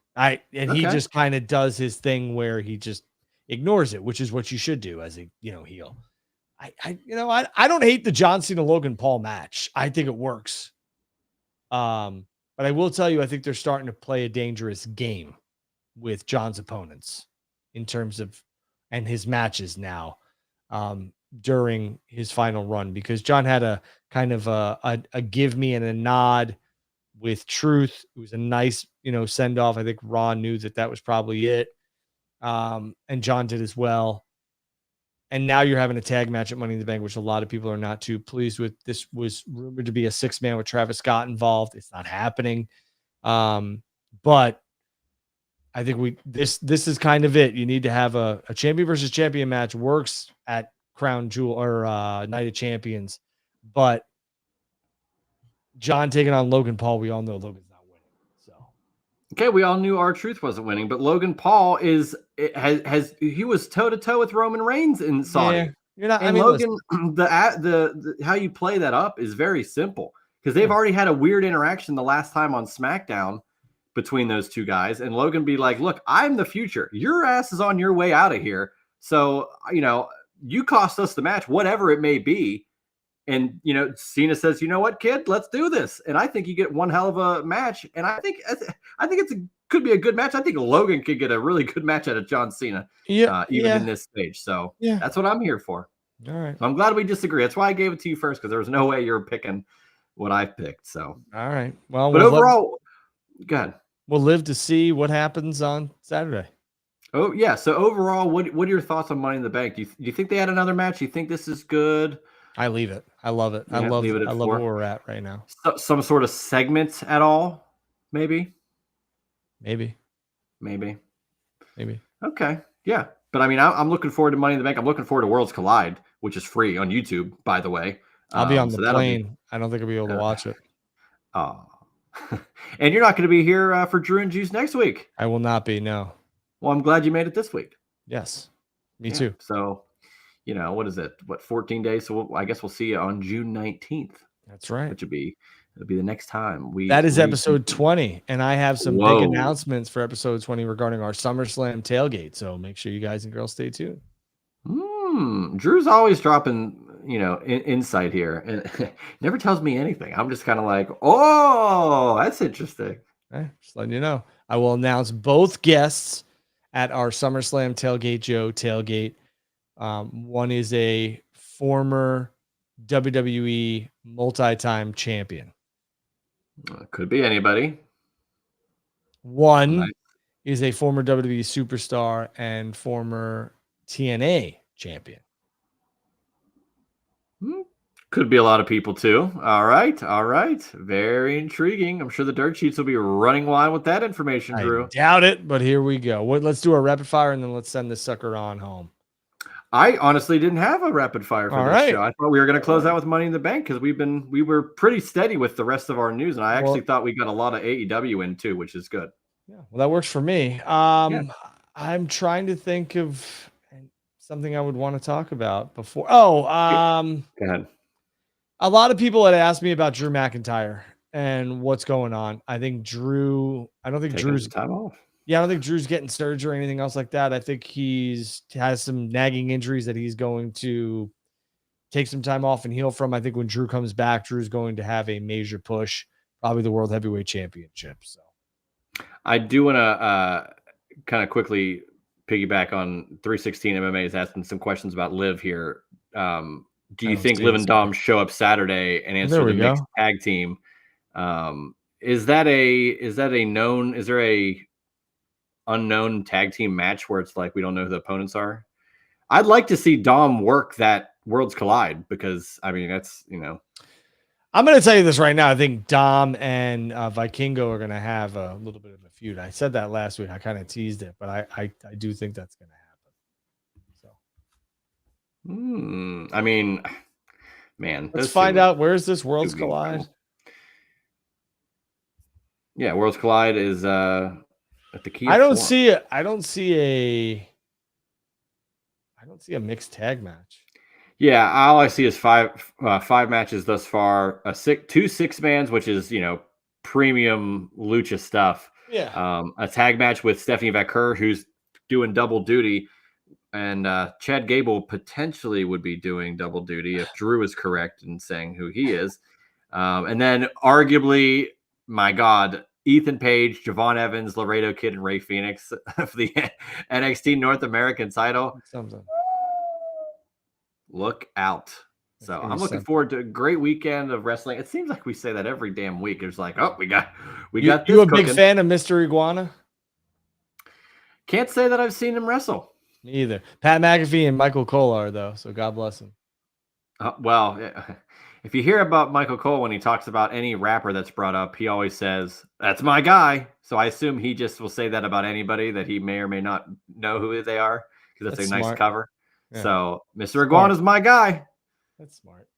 He just kind of does his thing where he just ignores it, which is what you should do as a heel. I don't hate the John Cena Logan Paul match. I think it works. But I will tell you, I think they're starting to play a dangerous game with John's opponents in terms of and his matches now during his final run, because John had a kind of a give me and a nod with Truth. It was a nice, send off. I think Ron knew that was probably it. And John did as well. And now you're having a tag match at Money in the Bank, which a lot of people are not too pleased with. This was rumored to be a 6-man with Travis Scott involved. It's not happening. But I think this is kind of it. You need to have a champion versus champion match. Works at Crown Jewel or Night of Champions. But John taking on Logan Paul, we all know Logan's not winning. So okay, we all knew R-Truth wasn't winning, but Logan Paul he was toe to toe with Roman Reigns in Saudi. Yeah, you're not. And Logan, the how you play that up is very simple, because they've already had a weird interaction the last time on SmackDown between those two guys, and Logan be like, "Look, I'm the future. Your ass is on your way out of here. So you cost us the match, whatever it may be." And, Cena says, "You know what, kid, let's do this." And I think you get one hell of a match. And I think could be a good match. I think Logan could get a really good match out of John Cena, even in this stage. So that's what I'm here for. All right. So I'm glad we disagree. That's why I gave it to you first, because there was no way you're picking what I picked. So, all right. Well, but overall, go ahead. We'll live to see what happens on Saturday. Oh, yeah. So overall, what are your thoughts on Money in the Bank? Do you think they had another match? Do you think this is good? I leave it. I love it. I love where we're at right now. Some sort of segment at all? Maybe. Okay. Yeah. But I mean, I'm looking forward to Money in the Bank. I'm looking forward to Worlds Collide, which is free on YouTube, by the way. I'll be on the plane. I don't think I'll be able to watch it. Oh. And you're not going to be here for Drew and Juice next week. I will not be, no. Well, I'm glad you made it this week. Yes. Me too. So, what is it? 14 days? So I guess we'll see you on June 19th. That's right. Which it'll be the next time. That is episode 20. And I have some big announcements for episode 20 regarding our SummerSlam tailgate. So make sure you guys and girls stay tuned. Drew's always dropping, insight here, and never tells me anything. I'm just kind of like, oh, that's interesting. Okay, just letting you know. I will announce both guests at our SummerSlam Tailgate Joe tailgate. One is a former WWE multi-time champion. Could be anybody. One is a former WWE superstar and former TNA champion. Could be a lot of people too. All right. Very intriguing. I'm sure the dirt sheets will be running wild with that information, Drew. I doubt it, but here we go. Let's do a rapid fire and then let's send this sucker on home. I honestly didn't have a rapid fire for this show. I thought we were going to close out with Money in the Bank, because we were pretty steady with the rest of our news, and I actually thought we got a lot of AEW in too, which is good. Yeah, well, that works for me. I'm trying to think of something I would want to talk about before. Go ahead. A lot of people had asked me about Drew McIntyre and what's going on. I don't think Drew's time off. Yeah, I don't think Drew's getting surgery or anything else like that. I think has some nagging injuries that he's going to take some time off and heal from. I think when Drew comes back, Drew's going to have a major push, probably the World Heavyweight Championship. So I do want to kind of quickly piggyback on 316 MMA is asking some questions about Liv here. Do you think Liv and Dom show up Saturday and answer the mixed tag team? Is there a unknown tag team match where it's like we don't know who the opponents are? I'd like to see Dom work that Worlds Collide because I mean that's I'm going to tell you this right now. I think Dom and Vikingo are going to have a little bit of a feud. I said that last week. I kind of teased it, but I do think that's going to happen. So, I mean, man, let's find out. Where's this Worlds Collide? Cool. Yeah, Worlds Collide is at the key. I don't see it. I don't see a mixed tag match. Yeah, all I see is five matches thus far. Two 6-mans, which is premium lucha stuff. Yeah. A tag match with Stephanie Vaquer, who's doing double duty, and Chad Gable potentially would be doing double duty if Drew is correct in saying who he is. And then arguably, my God, Ethan Page, Javon Evans, Laredo Kid, and Ray Phoenix for the NXT North American title. Look out. So I'm looking forward to a great weekend of wrestling. It seems like we say that every damn week. It's like, oh, we got this. You a big fan of Mr. Iguana? Can't say that I've seen him wrestle. Me either. Pat McAfee and Michael Cole are, though, so God bless him. Well, if you hear about Michael Cole when he talks about any rapper that's brought up, he always says, that's my guy. So I assume he just will say that about anybody that he may or may not know who they are because that's a nice cover. Yeah. So Mr. Iguana is my guy. That's smart.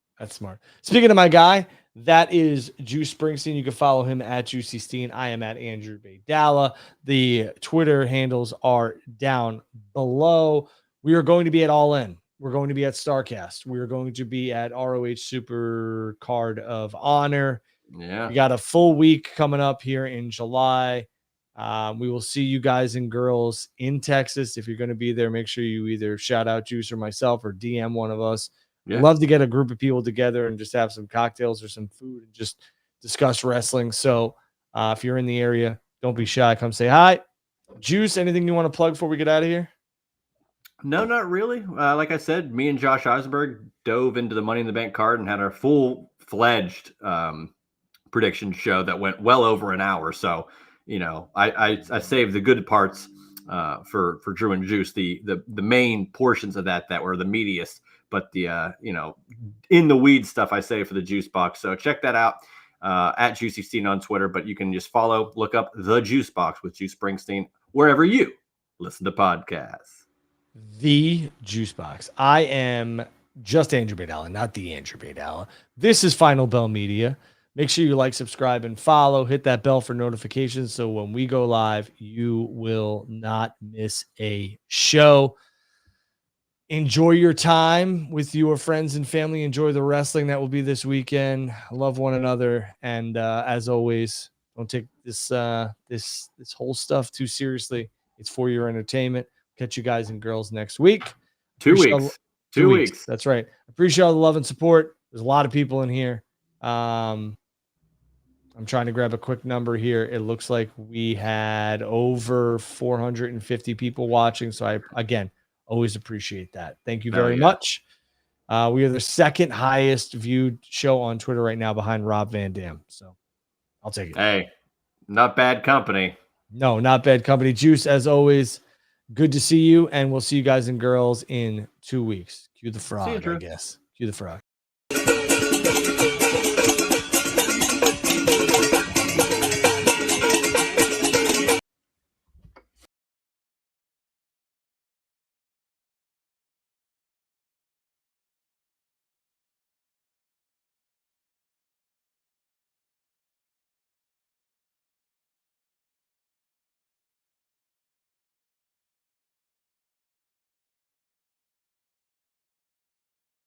Speaking of my guy, that is Juice Springsteen. You can follow him at Juicy Steen. I am at Andrew Baydala. The Twitter handles are down below. We are going to be at All In. We're going to be at StarCast. We are going to be at ROH Super Card of Honor. Yeah. We got a full week coming up here in July. We will see you guys and girls in Texas. If you're going to be there, make sure you either shout out Juice or myself or DM one of us. Yeah. Love to get a group of people together and just have some cocktails or some food and just discuss wrestling. So if you're in the area, don't be shy. Come say hi. Juice, anything you want to plug before we get out of here? No, not really. Like I said, me and Josh Eisenberg dove into the Money in the Bank card and had our full-fledged prediction show that went well over an hour. So, I saved the good parts for Drew and Juice, the main portions of that were the meatiest. But the in the weeds stuff I say for the Juice Box. So check that out at Juicy Steen on Twitter. But you can just look up the Juice Box with Juice Springsteen wherever you listen to podcasts. The Juice Box. I am just Andrew Baydala, not the Andrew Baydala. This is Final Bell Media. Make sure you like, subscribe, and follow. Hit that bell for notifications so when we go live, you will not miss a show. Enjoy your time with your friends and family. Enjoy the wrestling that will be this weekend. Love one another. And as always, don't take this whole stuff too seriously. It's for your entertainment. Catch you guys and girls next week. 2 weeks. 2 weeks. That's right. Appreciate all the love and support. There's a lot of people in here. I'm trying to grab a quick number here. It looks like we had over 450 people watching. So I, again, always appreciate that. Thank you very much. We are the second highest viewed show on Twitter right now behind Rob Van Dam. So I'll take it. Hey, not bad company. No, not bad company. Juice, as always, good to see you. And we'll see you guys and girls in 2 weeks. Cue the frog, I guess. Cue the frog.